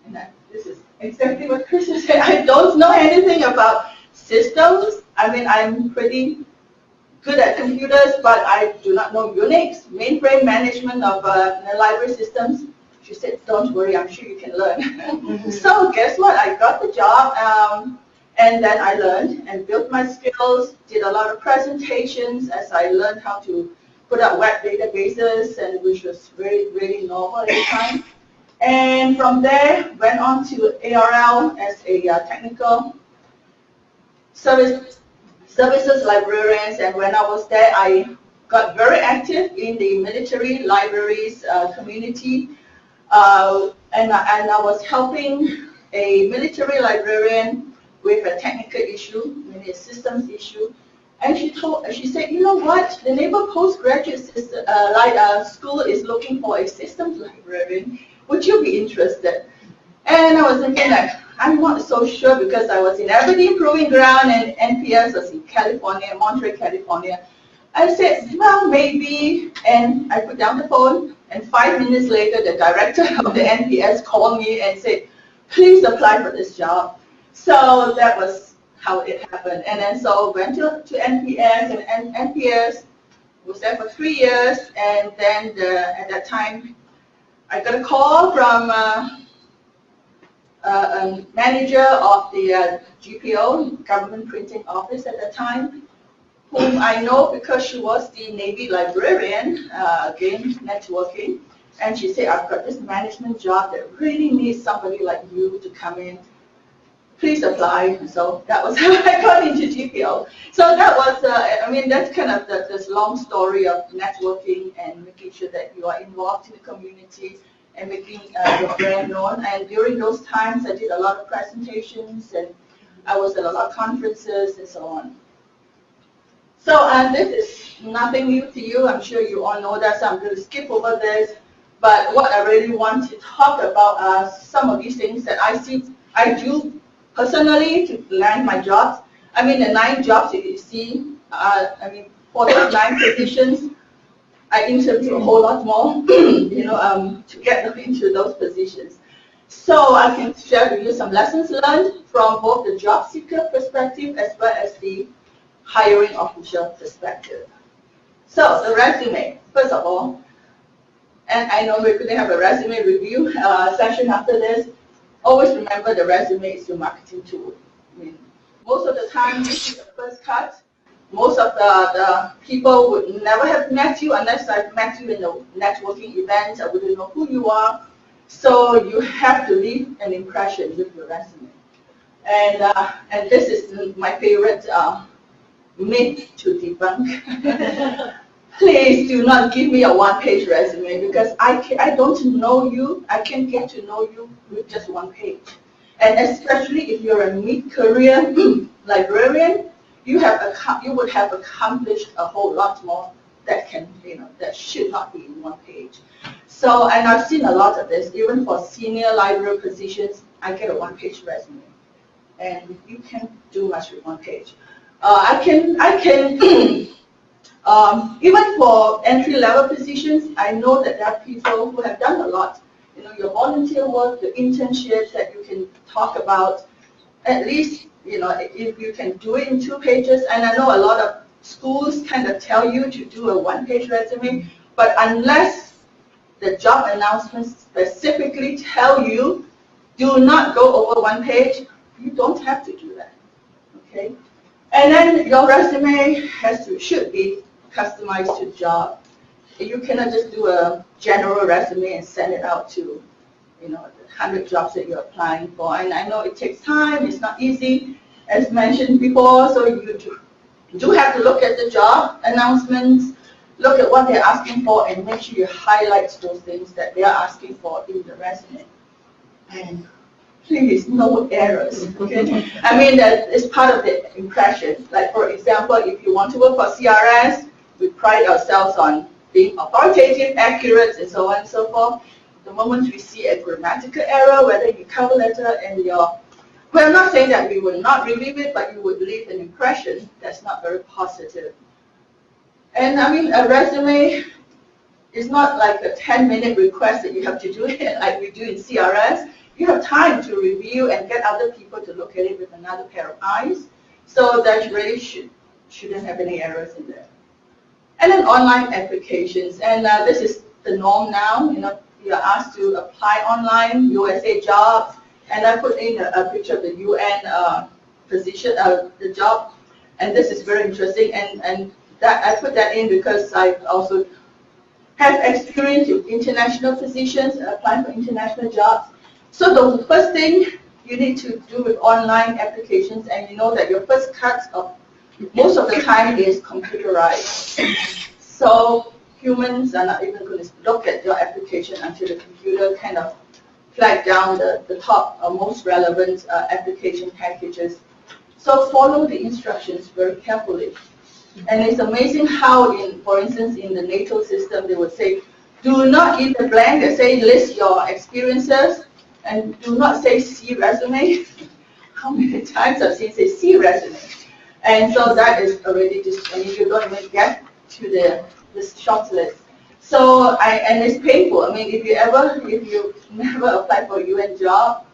and this is exactly what Kristen said, I don't know anything about systems. I mean, I'm pretty good at computers, but I do not know Unix, mainframe management of library systems. She said, don't worry, I'm sure you can learn. So guess what? I got the job, and then I learned and built my skills, did a lot of presentations as I learned how to put up web databases, and which was really novel at the time. And from there, went on to ARL as a technical services librarians, and when I was there, I got very active in the military libraries community, and I was helping a military librarian with a technical issue, maybe a systems issue, and she said, you know what, the Naval Postgraduate School is looking for a systems librarian. Would you be interested? And I was thinking that I'm not so sure, because I was in Aberdeen Proving Ground and NPS was in California, Montreal, California. I said, well, maybe, and I put down the phone, and 5 minutes later, the director of the NPS called me and said, please apply for this job. So that was how it happened. And then so went to NPS, and NPS was there for 3 years, and then at that time, I got a call from a manager of the GPO, Government Printing Office at the time, whom I know because she was the Navy librarian, again, networking, and she said, I've got this management job that really needs somebody like you to come in. Please apply. And so that was how I got into GPO. So that was, that's kind of this long story of networking and making sure that you are involved in the community and making your brand known. And during those times, I did a lot of presentations, and I was at a lot of conferences and so on. So this is nothing new to you. I'm sure you all know that, so I'm going to skip over this. But what I really want to talk about are some of these things that I do personally to land my jobs. I mean, the 9 jobs that you see, for those 9 positions, I interview a whole lot more, to get them into those positions. So I can share with you some lessons learned from both the job seeker perspective as well as the hiring official perspective. So the resume, first of all, and I know we're going to have a resume review session after this. Always remember the resume is your marketing tool. I mean, most of the time, this is the first cut. Most of the people would never have met you unless I've met you in a networking event. I wouldn't know who you are. So you have to leave an impression with your resume. And this is my favorite myth to debunk. Please do not give me a 1-page resume, because I don't know you. I can't get to know you with just 1 page. And especially if you're a mid-career librarian, you would have accomplished a whole lot more that should not be in 1 page. So, and I've seen a lot of this, even for senior library positions, I get a 1-page resume. And you can't do much with 1 page. I can even for entry-level positions, I know that there are people who have done a lot. Your volunteer work, the internships that you can talk about, at least, if you can do it in 2 pages. And I know a lot of schools kind of tell you to do a 1-page resume, but unless the job announcements specifically tell you, do not go over 1 page, you don't have to do that, okay? And then your resume should be customized to job. You cannot just do a general resume and send it out to, the 100 jobs that you're applying for. And I know it takes time, it's not easy, as mentioned before, so you do have to look at the job announcements, look at what they're asking for, and make sure you highlight those things that they are asking for in the resume. And please, no errors, okay? I mean, that is part of the impression. Like, for example, if you want to work for CRS, we pride ourselves on being authoritative, accurate, and so on and so forth. The moment we see a grammatical error, whether your cover letter and your, well, I'm not saying that we will not review it, but you would leave an impression that's not very positive. And I mean, a resume is not like a 10-minute request that you have to do it like we do in CRS. You have time to review and get other people to look at it with another pair of eyes. So that really shouldn't have any errors in there. And then online applications, and this is the norm now. You know, you're asked to apply online, USA Jobs, and I put in a picture of the UN position, the job, and this is very interesting. And that I put that in because I also have experience with international positions, applying for international jobs. So the first thing you need to do with online applications, and you know that your first cut of most of the time is computerized. So humans are not even going to look at your application until the computer kind of flag down the top most relevant application packages. So follow the instructions very carefully. And it's amazing how, for instance, in the NATO system, they would say, do not give the blank that say list your experiences, and do not say see resume. How many times I've seen say see resume? And so that is already just, I mean, you don't even get to the short list. So, and it's painful. I mean, if you never apply for a UN job,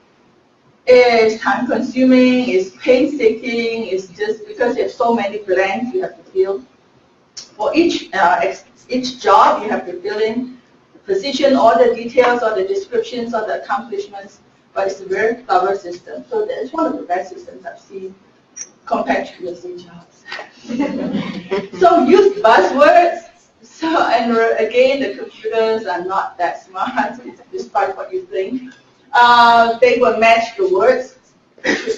it's time consuming, it's painstaking, it's just because you have so many blanks you have to fill. For each job, you have to fill in the position, all the details, all the descriptions, all the accomplishments, but it's a very thorough system. So it's one of the best systems I've seen compared to USA Jobs. So use buzzwords. So, and again, the computers are not that smart, despite what you think. They will match the words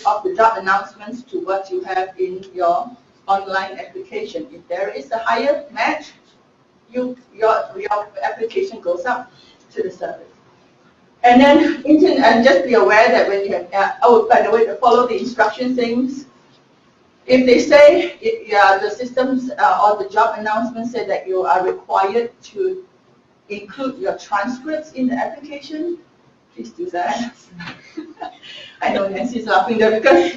of the job announcements to what you have in your online application. If there is a higher match, your application goes up to the service. And then, and just be aware that when you have, oh, by the way, to follow the instruction things. If they say, the systems or the job announcements say that you are required to include your transcripts in the application, please do that. I know Nancy's laughing there because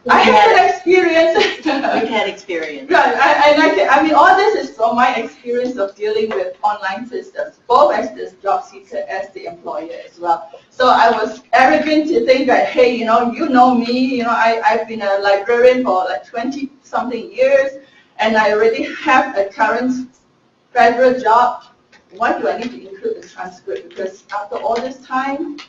I have an experience. We've had experience. Right, I mean, all this is from my experience of dealing with online systems, both as the job seeker, as the employer as well. So I was arrogant to think that, hey, you know me, I've been a librarian for like 20-something years, and I already have a current federal job. Why do I need to include the transcript? Because after all this time,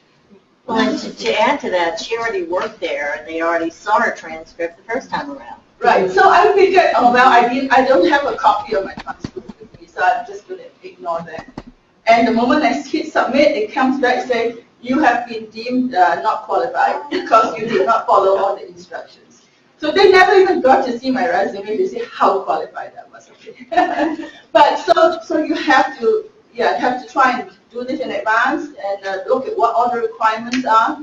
Well, and to add to that, she already worked there, and they already saw her transcript the first time around. right, so I figured, oh, well, I don't have a copy of my transcript with me, so I'm just going to ignore that. And the moment I hit submit, it comes back and says, you have been deemed not qualified because you did not follow all the instructions. So they never even got to see my resume to see how qualified I was. But so you have to, try and do this in advance and look at what all the requirements are.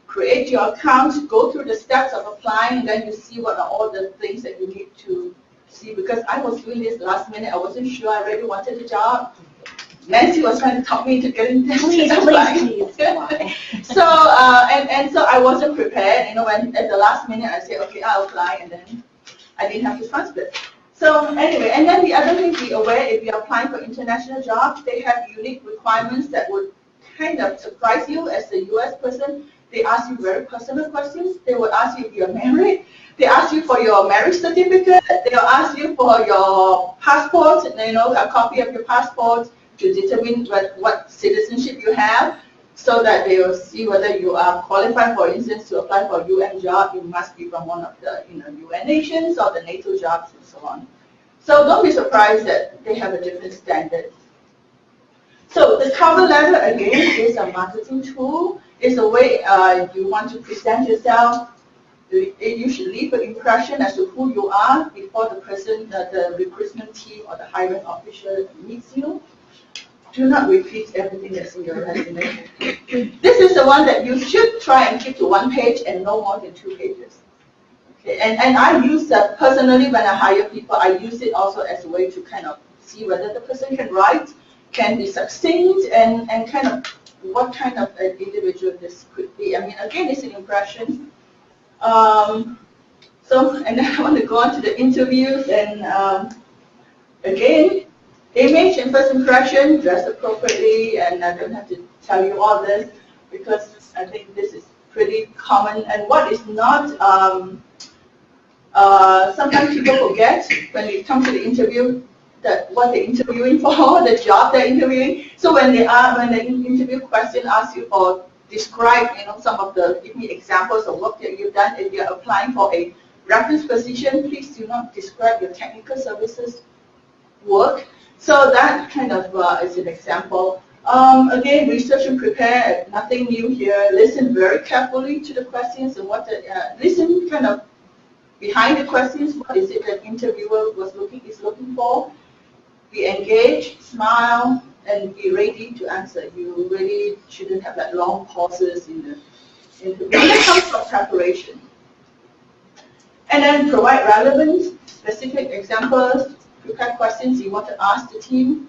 Create your account, go through the steps of applying, and then you see what are all the things that you need to see. Because I was doing this last minute, I wasn't sure I really wanted the job. Nancy was trying to talk me into getting this. Please. So and so I wasn't prepared. When at the last minute I said, okay, I'll apply, and then I didn't have to transcript. So anyway, and then the other thing, be aware if you're applying for international jobs, they have unique requirements that would kind of surprise you as a U.S. person. They ask you very personal questions. They will ask you if you're married. They ask you for your marriage certificate. They'll ask you for your passport, a copy of your passport to determine what citizenship you have, so that they will see whether you are qualified, for instance, to apply for a UN job. You must be from one of the UN nations or the NATO jobs and so on. So don't be surprised that they have a different standard. So the cover letter, again, is a marketing tool. It's a way you want to present yourself. You should leave an impression as to who you are before the person, the recruitment team or the hiring official meets you. Do not repeat everything that's in your resume. This is the one that you should try and keep to 1 page and no more than 2 pages. Okay, and I use that personally when I hire people. I use it also as a way to kind of see whether the person can write, can be succinct, and kind of what kind of an individual this could be. I mean, again, it's an impression. And then I want to go on to the interviews, and again, image and first impression, dress appropriately, and I don't have to tell you all this because I think this is pretty common. And what is not, sometimes people forget when they come to the interview that what they're interviewing for, the job they're interviewing. So when the interview question asks you for describe, some of the, give me examples of work that you've done. If you're applying for a reference position, please do not describe your technical services work. So that kind of is an example. Again, research and prepare, nothing new here. Listen very carefully to the questions and listen kind of behind the questions. What is it that interviewer is looking for? Be engaged, smile, and be ready to answer. You really shouldn't have that long pauses in the interview. That comes from preparation. And then provide relevant, specific examples, prepare questions you want to ask the team.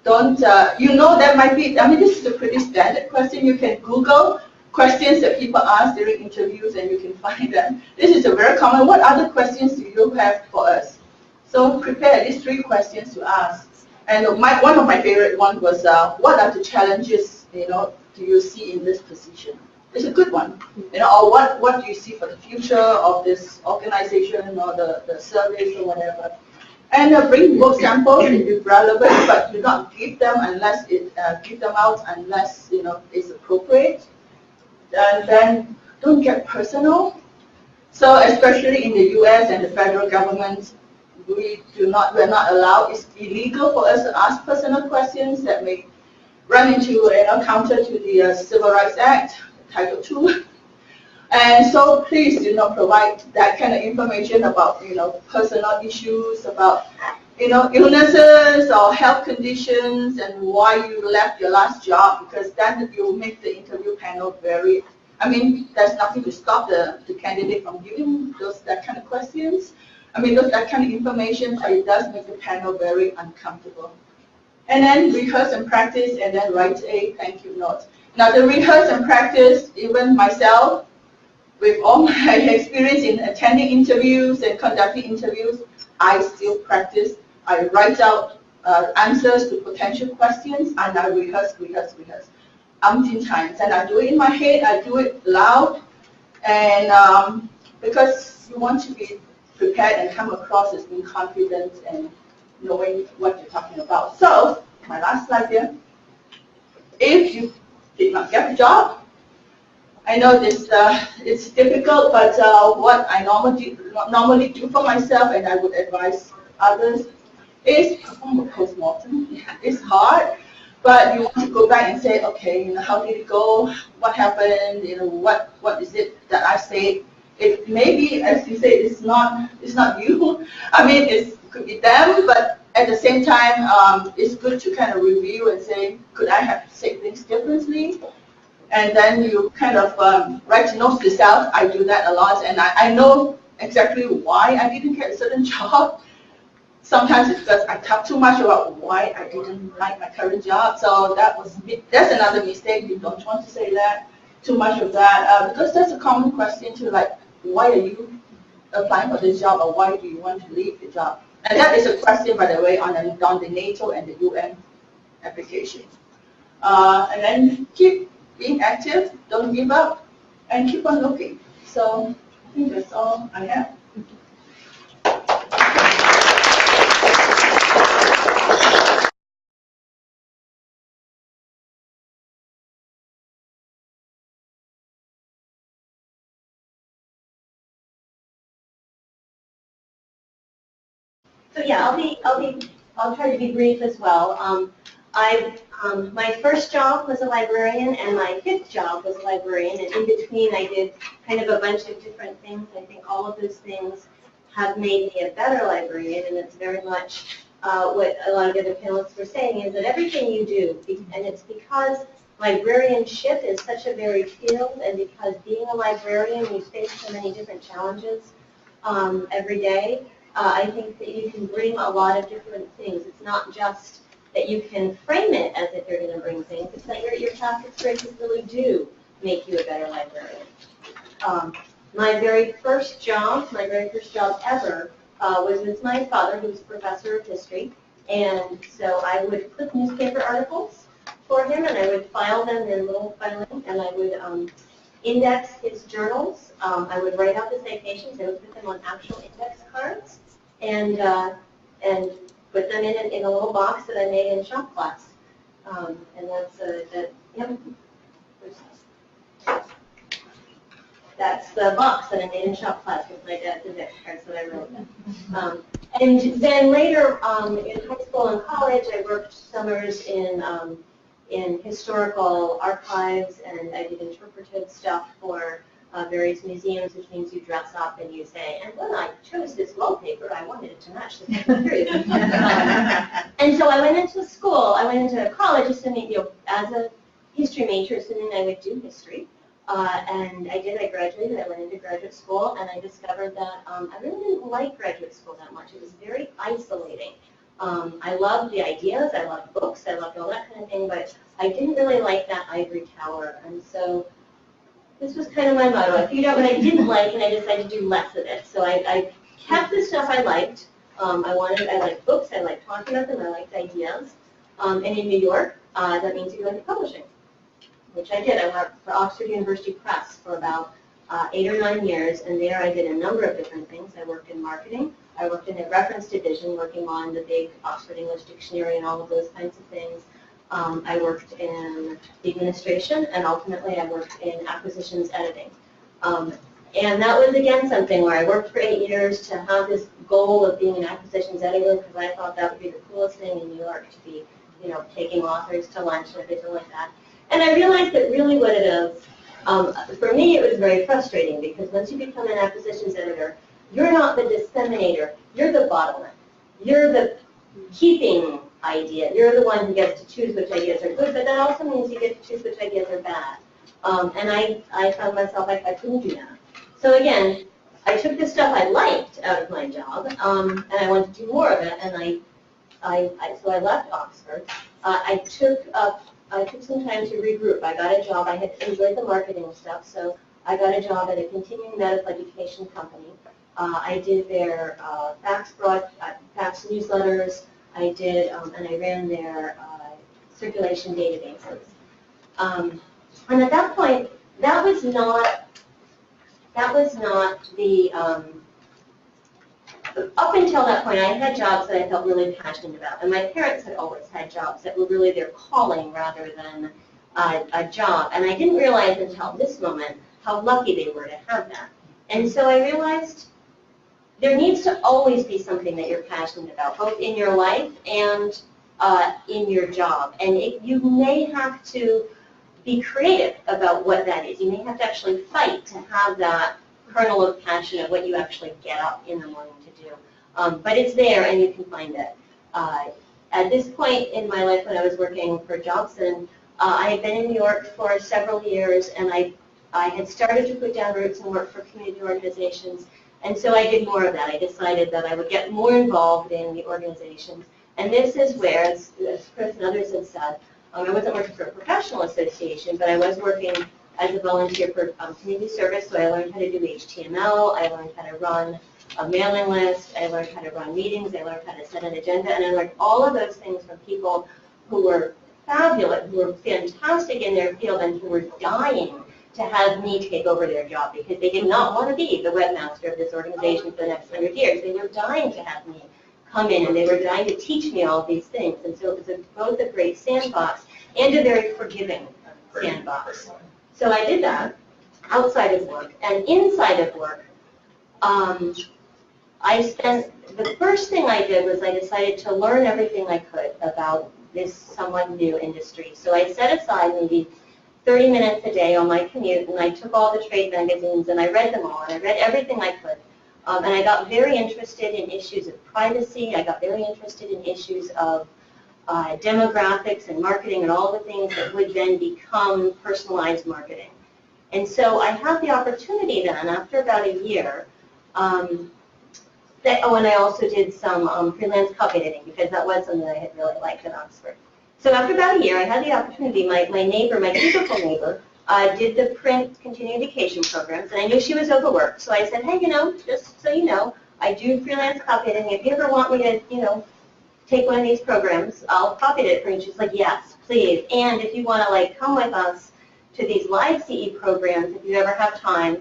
Don't, that might be, this is a pretty standard question. You can Google questions that people ask during interviews and you can find them. This is a very common, what other questions do you have for us? So prepare at least 3 questions to ask. And one of my favorite ones was, what are the challenges, do you see in this position? It's a good one, or what do you see for the future of this organization or the service or whatever. And bring work samples if relevant, but do not give them out unless it's appropriate. And then don't get personal. So especially in the U.S. and the federal government, we're not allowed. It's illegal for us to ask personal questions that may run into counter to the Civil Rights Act, Title II. And so please do not provide that kind of information about, personal issues, about, illnesses or health conditions and why you left your last job, because then you make the interview panel there's nothing to stop the candidate from giving that kind of questions. That kind of information, so it does make the panel very uncomfortable. And then rehearse and practice, and then write a thank you note. Now the rehearse and practice, even myself, with all my experience in attending interviews and conducting interviews, I still practice. I write out answers to potential questions, and I rehearse umpteen times. And I do it in my head, I do it loud, and because you want to be prepared and come across as being confident and knowing what you're talking about. So, my last slide here. If you did not get the job, I know this it's difficult, but what I normally do for myself, and I would advise others, is perform a postmortem. It's hard, but you want to go back and say, okay, how did it go? What happened? What is it that I said? It maybe, as you say, it's not you. It could be them, but at the same time, it's good to kind of review and say, could I have said things differently? And then you kind of write notes yourself. I do that a lot, and I know exactly why I didn't get a certain job. Sometimes it's because I talk too much about why I didn't like my current job. So that's another mistake. You don't want to say that, too much of that, because that's a common question too, like, why are you applying for this job, or why do you want to leave the job? And that is a question, by the way, on the NATO and the UN application. And then keep being active, don't give up, and keep on looking. So I think that's all I have. So yeah, I'll try to be brief as well. My first job was a librarian, and my 5th job was a librarian, and in between I did kind of a bunch of different things. I think all of those things have made me a better librarian, and it's very much what a lot of the other panelists were saying, is that everything you do, and it's because librarianship is such a varied field, and because being a librarian, you face so many different challenges every day. I think that you can bring a lot of different things. It's not just that you can frame it as if you're going to bring things. It's that your past experiences really do make you a better librarian. My very first job ever, was with my father, who was a professor of history. And so I would clip newspaper articles for him, and I would file them in little filing, and I would index his journals. I would write out the citations. I would put them on actual index cards, and put them in a little box that I made in shop class. And that's the box that I made in shop class with my dad's index cards that I wrote them. And then later in high school and college, I worked summers in historical archives, and I did interpretive stuff for various museums, which means you dress up and you say, and when I chose this wallpaper, I wanted it to match the period. And so I went into college assuming, as a history major, assuming I would do history. And I did. I graduated. I went into graduate school, and I discovered that I really didn't like graduate school that much. It was very isolating. I loved the ideas. I loved books. I loved all that kind of thing, but I didn't really like that ivory tower. And so this was kind of my motto. I figured out what I didn't like, and I decided to do less of it. So I kept the stuff I liked. I liked books. I liked talking about them. I liked ideas. And in New York, that means you go into publishing, which I did. I worked for Oxford University Press for about 8 or 9 years, and there I did a number of different things. I worked in marketing. I worked in a reference division, working on the big Oxford English Dictionary and all of those kinds of things. I worked in the administration, and ultimately I worked in acquisitions editing. And that was, again, something where I worked for 8 years to have this goal of being an acquisitions editor, because I thought that would be the coolest thing in New York, to be, taking authors to lunch and everything like that. And I realized that really what it is, for me it was very frustrating, because once you become an acquisitions editor, you're not the disseminator, you're the bottleneck. You're the keeping idea. You're the one who gets to choose which ideas are good, but that also means you get to choose which ideas are bad. And I found myself, I couldn't do that. So again, I took the stuff I liked out of my job, and I wanted to do more of it, and so I left Oxford. I took some time to regroup. I got a job. I had enjoyed the marketing stuff, so I got a job at a continuing medical education company. I did their fax newsletters. I did, and I ran their circulation databases. And at that point, that was not the. Up until that point, I had jobs that I felt really passionate about, and my parents had always had jobs that were really their calling rather than a job. And I didn't realize until this moment how lucky they were to have that. And so I realized there needs to always be something that you're passionate about, both in your life and in your job. And you may have to be creative about what that is. You may have to actually fight to have that kernel of passion of what you actually get up in the morning to do. But it's there, and you can find it. At this point in my life, when I was working for Jobson, I had been in New York for several years, and I had started to put down roots and work for community organizations. And so I did more of that. I decided that I would get more involved in the organizations. And this is where, as Chris and others have said, I wasn't working for a professional association, but I was working as a volunteer for community service. So I learned how to do HTML. I learned how to run a mailing list. I learned how to run meetings. I learned how to set an agenda. And I learned all of those things from people who were fabulous, who were fantastic in their field, and who were dying to have me take over their job, because they did not want to be the webmaster of this organization for the next 100 years. They were dying to have me come in, and they were dying to teach me all these things. And so it was both a great sandbox and a very forgiving sandbox. So I did that outside of work. And inside of work, the first thing I did was I decided to learn everything I could about this somewhat new industry. So I set aside maybe 30 minutes a day on my commute, and I took all the trade magazines and I read them all, and I read everything I could. And I got very interested in issues of privacy. I got very interested in issues of demographics and marketing and all the things that would then become personalized marketing. And so I had the opportunity then, after about a year, and I also did some freelance copy editing because that was something I had really liked at Oxford. So after about a year, I had the opportunity, my neighbor, my cubicle neighbor, did the print continuing education programs, and I knew she was overworked. So I said, hey, just so you know, I do freelance copy editing. If you ever want me to, take one of these programs, I'll copy it for you. She's like, yes, please. And if you want to come with us to these live CE programs, if you ever have time,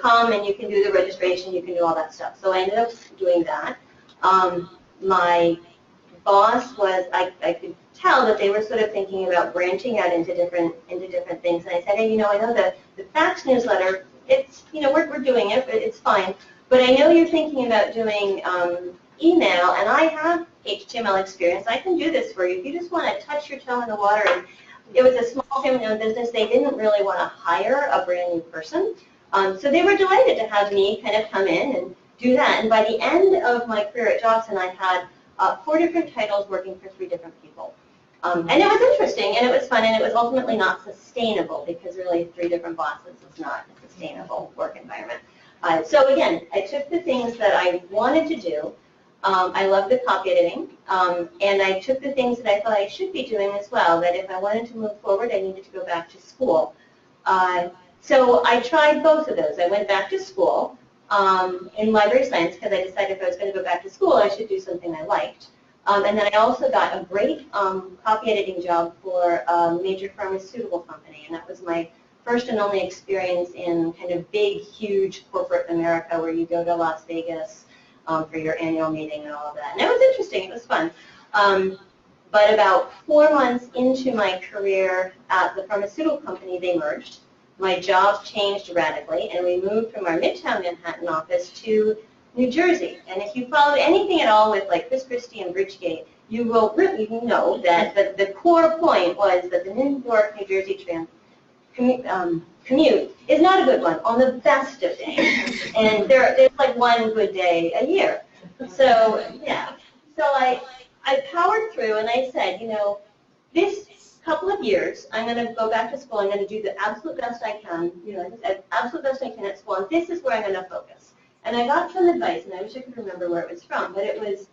come and you can do the registration, you can do all that stuff. So I ended up doing that. My boss was, I could tell that they were sort of thinking about branching out into different things. And I said, hey, I know the fax newsletter, it's, we're doing it, but it's fine. But I know you're thinking about doing email, and I have HTML experience. I can do this for you. If you just want to touch your toe in the water. And it was a small family-owned business. They didn't really want to hire a brand new person. So they were delighted to have me kind of come in and do that. And by the end of my career at Jobson, I had 4 different titles working for 3 different people. And it was interesting, and it was fun, and it was ultimately not sustainable because really 3 different bosses is not a sustainable work environment. So again, I took the things that I wanted to do. I love the copy editing, and I took the things that I thought I should be doing as well, that if I wanted to move forward, I needed to go back to school. So I tried both of those. I went back to school in library science because I decided if I was going to go back to school, I should do something I liked. And then I also got a great copy editing job for a major pharmaceutical company, and that was my first and only experience in kind of big, huge corporate America where you go to Las Vegas for your annual meeting and all of that. And it was interesting. It was fun. But about 4 months into my career at the pharmaceutical company, they merged. My job changed radically, and we moved from our Midtown Manhattan office to New Jersey. And if you followed anything at all with Chris Christie and Bridgegate, you will really know that the core point was that the New York, New Jersey commute is not a good one on the best of days. And there's one good day a year. So, yeah. So I powered through, and I said, this couple of years, I'm going to go back to school. I'm going to do the absolute best I can, the absolute best I can at school, and this is where I'm going to focus. And I got some advice, and I wish I could remember where it was from, but it was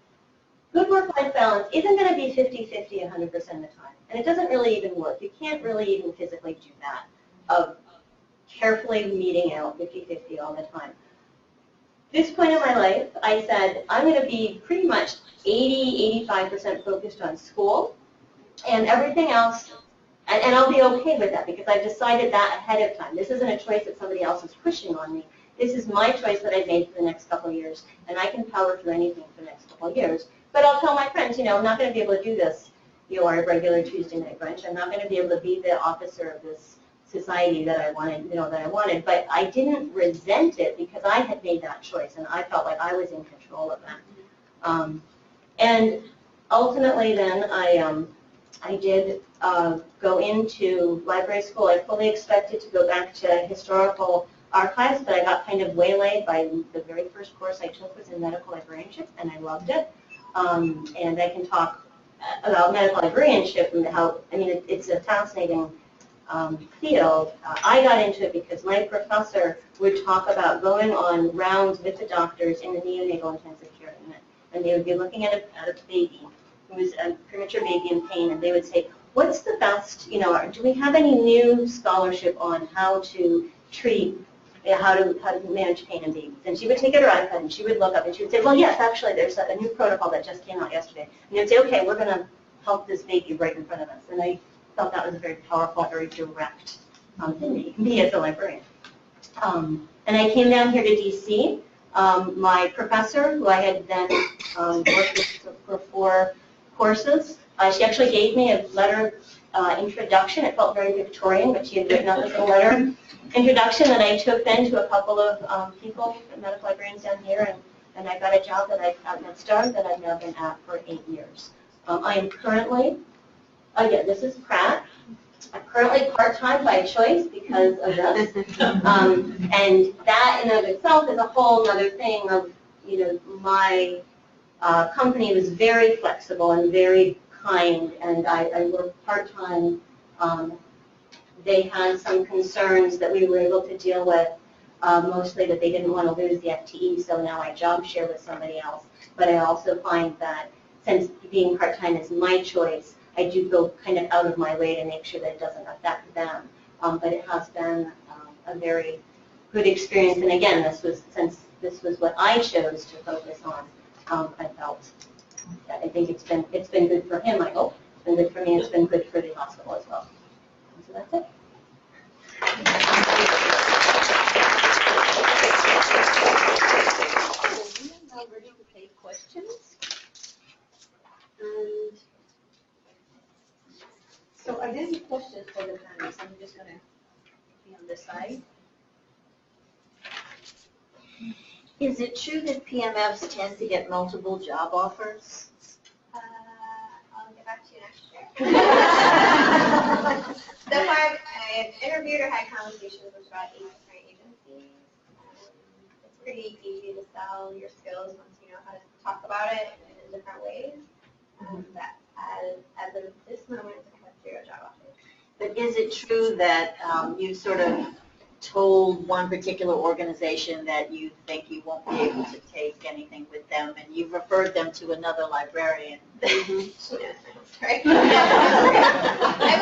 good work-life balance isn't going to be 50-50 100% of the time. And it doesn't really even work. You can't really even physically do that, of carefully meeting out 50-50 all the time. This point in my life, I said, I'm going to be pretty much 80-85% focused on school, and everything else, and I'll be okay with that because I've decided that ahead of time. This isn't a choice that somebody else is pushing on me. This is my choice that I've made for the next couple of years, and I can power through anything for the next couple of years. But I'll tell my friends, I'm not going to be able to do this, our regular Tuesday night brunch. I'm not going to be able to be the officer of this society that I wanted, but I didn't resent it because I had made that choice, and I felt like I was in control of that. And ultimately, then I did go into library school. I fully expected to go back to historical archives, but I got kind of waylaid by the very first course I took was in medical librarianship, and I loved it. And I can talk about medical librarianship and how, it's a fascinating field. I got into it because my professor would talk about going on rounds with the doctors in the neonatal intensive care unit, and they would be looking at a baby who was a premature baby in pain, and they would say, what's the best, do we have any new scholarship on how to treat, how to manage pain in babies? And she would take out her iPad and she would look up and she would say, well, yes, actually, there's a new protocol that just came out yesterday. And they'd say, okay, we're going to help this baby right in front of us. And I thought that was a very powerful, very direct thing that you can be as a librarian. And I came down here to DC. My professor, who I had then worked with for 4 courses, she actually gave me a letter introduction. It felt very Victorian, but she had written up this letter introduction that I took then to a couple of people, medical librarians down here, and I got a job that I got at MedStar that I've now been at for 8 years. I am currently, again, this is Pratt. I'm currently part-time by choice because of this. And that in and of itself is a whole other thing of, my company was very flexible and very kind, and I worked part-time. They had some concerns that we were able to deal with mostly that they didn't want to lose the FTE, so now I job share with somebody else. But I also find that since being part-time is my choice, I do go kind of out of my way to make sure that it doesn't affect them. But it has been a very good experience. And again, since this was what I chose to focus on, I felt that I think it's been good for him, I hope. It's been good for me, it's been good for the hospital as well. So that's it. We are now ready to take questions. And so are there any questions for the panelists? I'm just going to be on the side. Is it true that PMFs tend to get multiple job offers? I'll get back to you next year. So far, I've interviewed or had conversations with about 8 different agencies. It's pretty easy to sell your skills once you know how to talk about it in different ways. But as of this moment, I have 0 job offers. But is it true that you sort of told one particular organization that you think you won't be able to take anything with them, and you've referred them to another librarian? Right? I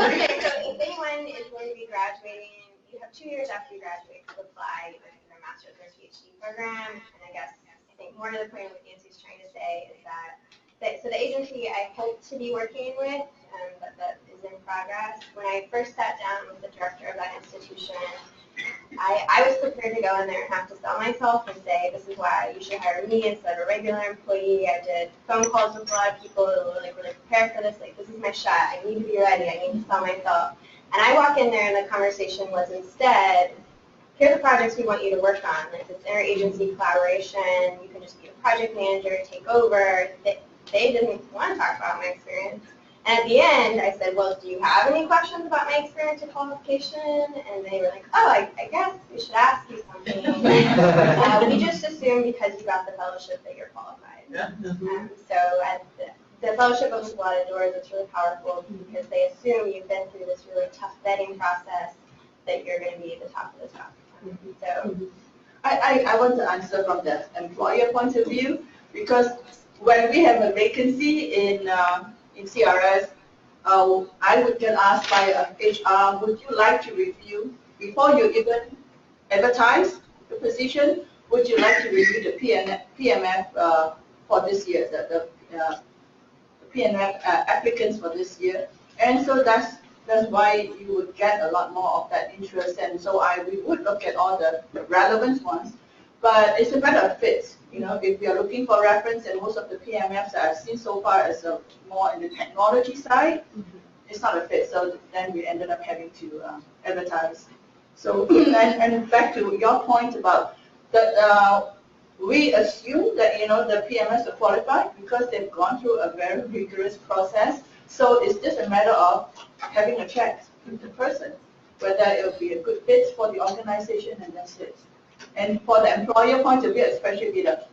will say, so if anyone is going to be graduating, you have 2 years after you graduate to apply to either master's or PhD program. And I think more to the point of what Nancy's trying to say is that so the agency I hope to be working with, but that is in progress. When I first sat down with the director of that institution, I was prepared to go in there and have to sell myself and say, this is why you should hire me instead of a regular employee. I did phone calls with a lot of people who were like really prepared for this. Like, this is my shot. I need to be ready. I need to sell myself. And I walk in there and the conversation was instead, here are the projects we want you to work on. If it's interagency collaboration, you can just be a project manager, take over. They didn't want to talk about my experience. And at the end, I said, well, do you have any questions about my experience or qualification? And they were like, oh, I guess we should ask you something. We just assume because you got the fellowship that you're qualified. So the fellowship opens a lot of doors. It's really powerful because they assume you've been through this really tough vetting process that you're going to be at the top of the top. So I want to answer from the employer point of view, because when we have a vacancy in CRS, I would get asked by HR, would you like to review, before you even advertise the position, would you like to review the PMF for this year, the PMF applicants for this year? And so that's why you would get a lot more of that interest. And so we would look at all the relevant ones. But it's a matter of fit. You know, if we are looking for reference, and most of the PMFs that I've seen so far is more in the technology side, it's not a fit. So then we ended up having to advertise. So, and back to your point about that, we assume that, you know, the PMFs are qualified because they've gone through a very rigorous process. So it's just a matter of having a chat with the person, whether it will be a good fit for the organization, and that's it. And for the employer point of view, especially with a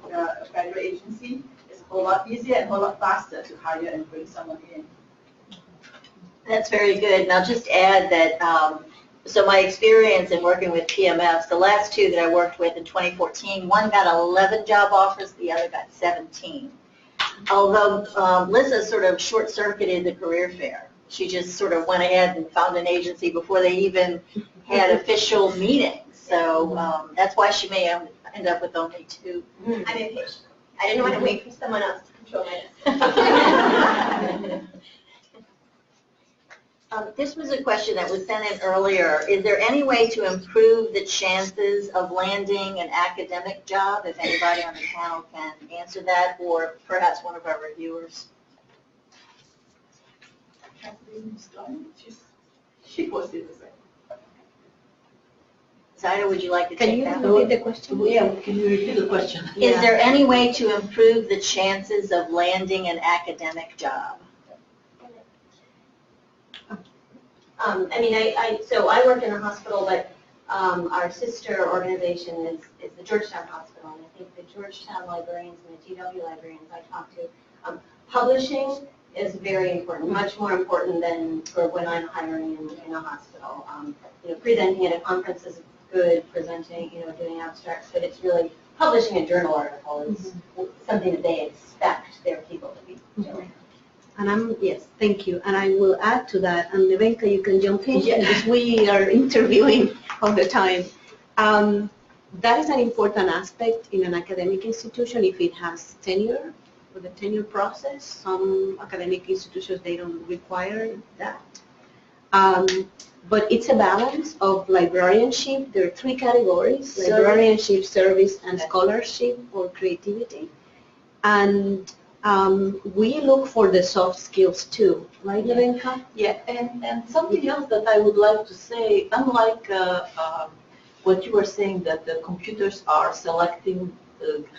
federal agency, it's a whole lot easier and a whole lot faster to hire and bring someone in. That's very good. And I'll just add that, so my experience in working with PMFs, the last 2 that I worked with in 2014, one got 11 job offers, the other got 17. Although Lisa sort of short-circuited the career fair. She just sort of went ahead and found an agency before they even had official meetings. So that's why she may end up with only 2. I'm impatient. I didn't want to wait for someone else to control my destiny. This was a question that was sent in earlier. Is there any way to improve the chances of landing an academic job? If anybody on the panel can answer that, or perhaps one of our reviewers. She posted the same. Zaida, would you like to Can take you that? repeat the question? Yeah, can you repeat the question? Is there any way to improve the chances of landing an academic job? I mean, so I work in a hospital, but our sister organization is the Georgetown Hospital, and I think the Georgetown librarians and the GW librarians I talk to, publishing is very important, much more important than for when I'm hiring in a hospital. You know, presenting at a conference is good presenting, doing abstracts, but it's really publishing a journal article is something that they expect their people to be doing. And yes, thank you. And I will add to that, and Nevenka, you can jump in, Yeah. because we are interviewing all the time. That is an important aspect in an academic institution if it has tenure, with the tenure process. Some academic institutions, they don't require that. But it's a balance of librarianship. There are three categories: librarianship, service, and scholarship or creativity. And we look for the soft skills too, right, Nevenka? Yeah, and something else that I would like to say, unlike what you were saying, that the computers are selecting,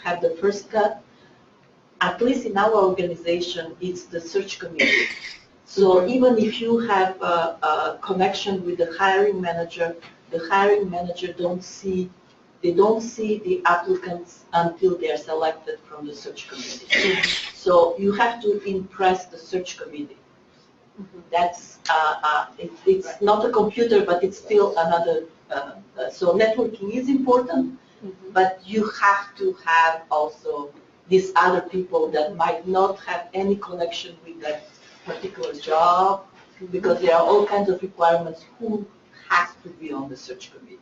have the first cut, at least in our organization, it's the search committee. So even if you have a connection with the hiring manager don't see the applicants until they are selected from the search committee. So you have to impress the search committee. That's, it's not a computer, but it's still another, so networking is important, but you have to have also these other people that might not have any connection with that particular job, because there are all kinds of requirements who has to be on the search committee.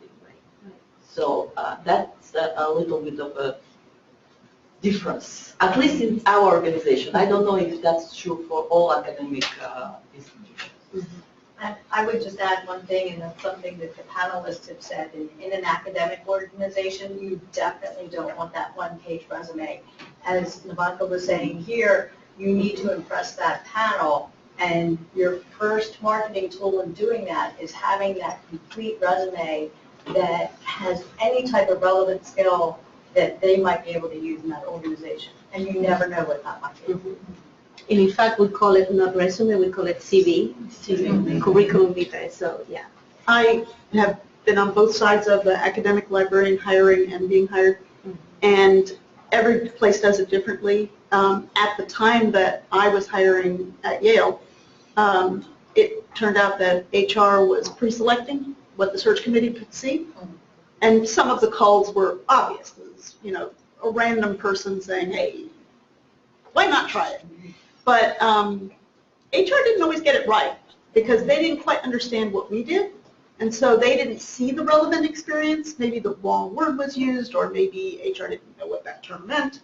So that's a little bit of a difference, at least in our organization. I don't know if that's true for all academic institutions. I would just add one thing, and that's something that the panelists have said. In an academic organization, you definitely don't want that one-page resume. As Nevenka was saying here, you need to impress that panel, and your first marketing tool in doing that is having that complete resume that has any type of relevant skill that they might be able to use in that organization. And you never know what that might be. And in fact, we call it not resume, we call it CV, curriculum vitae, so yeah. I have been on both sides of the academic librarian hiring and being hired, and every place does it differently. At the time that I was hiring at Yale, it turned out that HR was pre-selecting what the search committee could see, and some of the calls were obvious. It was, a random person saying, hey, why not try it? But HR didn't always get it right, because they didn't quite understand what we did, and so they didn't see the relevant experience. Maybe the wrong word was used, or maybe HR didn't know what that term meant,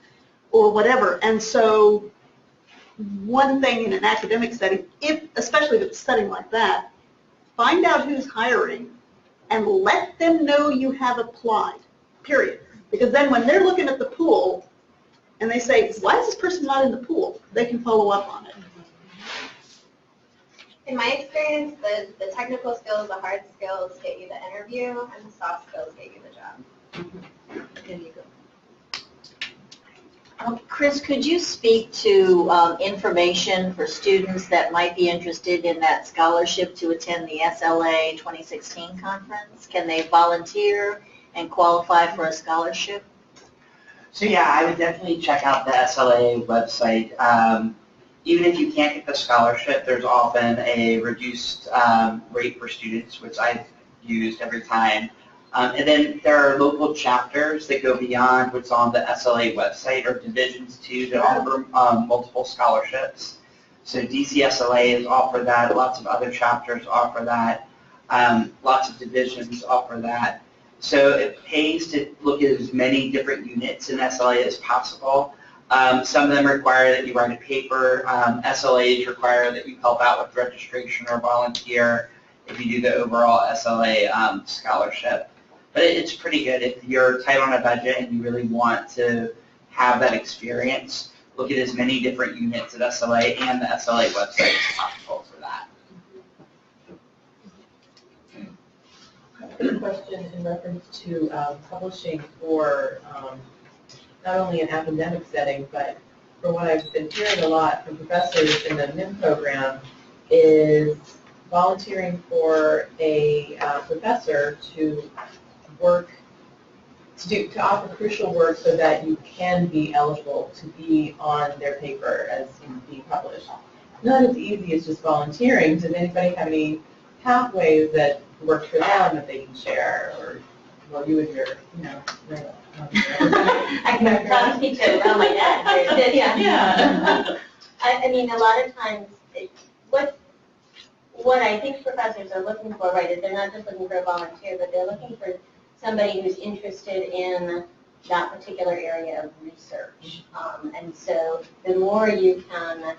or whatever. And so one thing in an academic setting, especially if it's a setting like that, find out who's hiring and let them know you have applied, period. Because then when they're looking at the pool and they say, why is this person not in the pool, they can follow up on it. In my experience, the technical skills, the hard skills get you the interview, and the soft skills get you the job. There you go. Chris, could you speak to information for students that might be interested in that scholarship to attend the SLA 2016 conference? Can they volunteer and qualify for a scholarship? So yeah, I would definitely check out the SLA website. Even if you can't get the scholarship, there's often a reduced rate for students, which I've used every time. And then there are local chapters that go beyond what's on the SLA website, or divisions too, that offer multiple scholarships. So DCSLAs offer that, lots of other chapters offer that, lots of divisions offer that. So it pays to look at as many different units in SLA as possible. Some of them require that you write a paper. SLAs require that you help out with registration or volunteer if you do the overall SLA scholarship. But it's pretty good if you're tight on a budget and you really want to have that experience. Look at as many different units at SLA and the SLA website as possible for that. I have a question in reference to publishing for not only an academic setting, but for what I've been hearing a lot from professors in the MIM program is volunteering for a professor to work, to offer crucial work so that you can be eligible to be on their paper as being published. Not as easy as just volunteering. Does anybody have any pathways that work for them that they can share? Or well, you and your, I can cross each other around my neck. Yeah. I mean, a lot of times, what I think professors are looking for, right, is they're not just looking for a volunteer, but they're looking for somebody who's interested in that particular area of research. And so the more you can,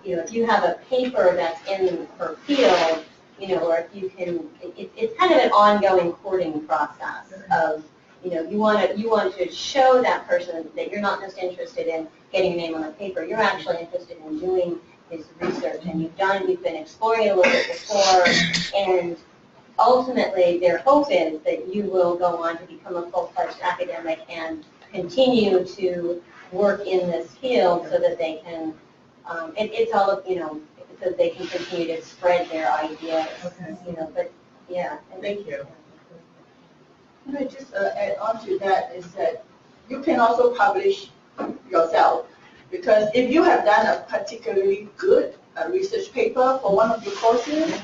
if you have a paper that's in her field, or if you can, it's kind of an ongoing courting process of, you want to show that person that you're not just interested in getting your name on the paper, you're actually interested in doing this research, and you've been exploring it a little bit before, and ultimately their hope is that you will go on to become a full-fledged academic and continue to work in this field so that they can, it's all of, so they can continue to spread their ideas, but yeah. Thank you. Just add on to that is that you can also publish yourself, because if you have done a particularly good research paper for one of your courses,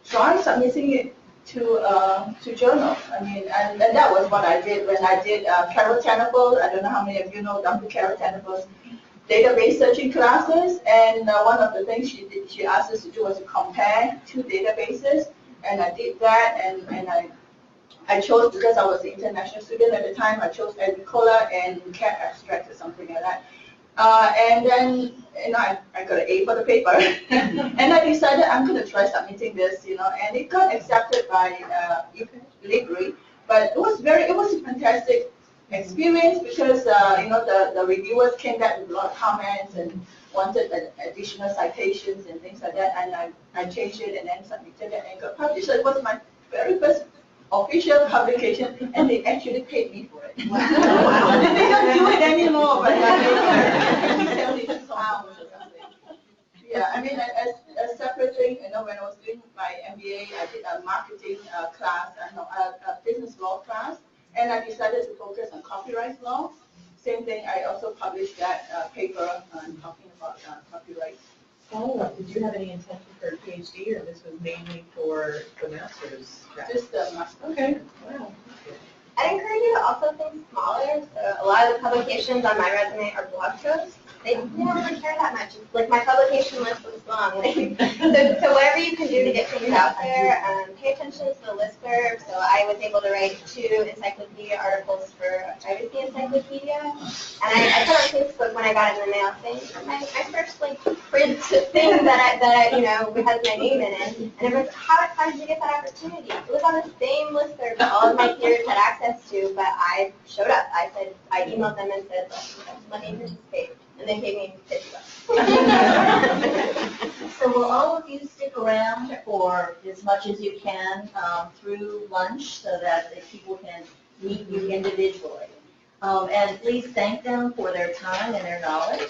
try submitting it to journals. I mean, and that was what I did when I did Carol Tenable. I don't know how many of you know Dr. Carol Tenable's database searching classes, and one of the things she asked us to do was to compare two databases, and I did that, and I chose, because I was an international student at the time, I chose Agricola and Cat Abstract or something like that. And then, I got an A for the paper, and I decided I'm going to try submitting this, and it got accepted by Libri, but it was a fantastic experience, because, the reviewers came back with a lot of comments and wanted additional citations and things like that, and I changed it and then submitted it and got published. So it was my very first official publication, and they actually paid me for it. Wow. They don't do it anymore, but they tell me £2 or something. Yeah, I mean, a separate thing, when I was doing my MBA, I did a marketing class, a business law class, and I decided to focus on copyright law. Same thing, I also published that paper talking about copyright. Oh, did you have any intention for a PhD, or this was mainly for the master's? Just the master. Okay. Wow. I'd encourage you to also think smaller. So a lot of the publications on my resume are blog posts. They don't really care that much. Like my publication list was long. So whatever you can do to get things out there, pay attention to the listserv. So I was able to write 2 encyclopedia articles for Privacy Encyclopedia. And I put on Facebook when I got it in the mail saying, my first print thing that has my name in it. And everyone's, how did you get that opportunity? It was on the same listserv that all of my peers had access to, but I showed up. I emailed them and said, let me participate. And they gave me $50. So will all of you stick around for as much as you can through lunch so that the people can meet you individually? And please thank them for their time and their knowledge.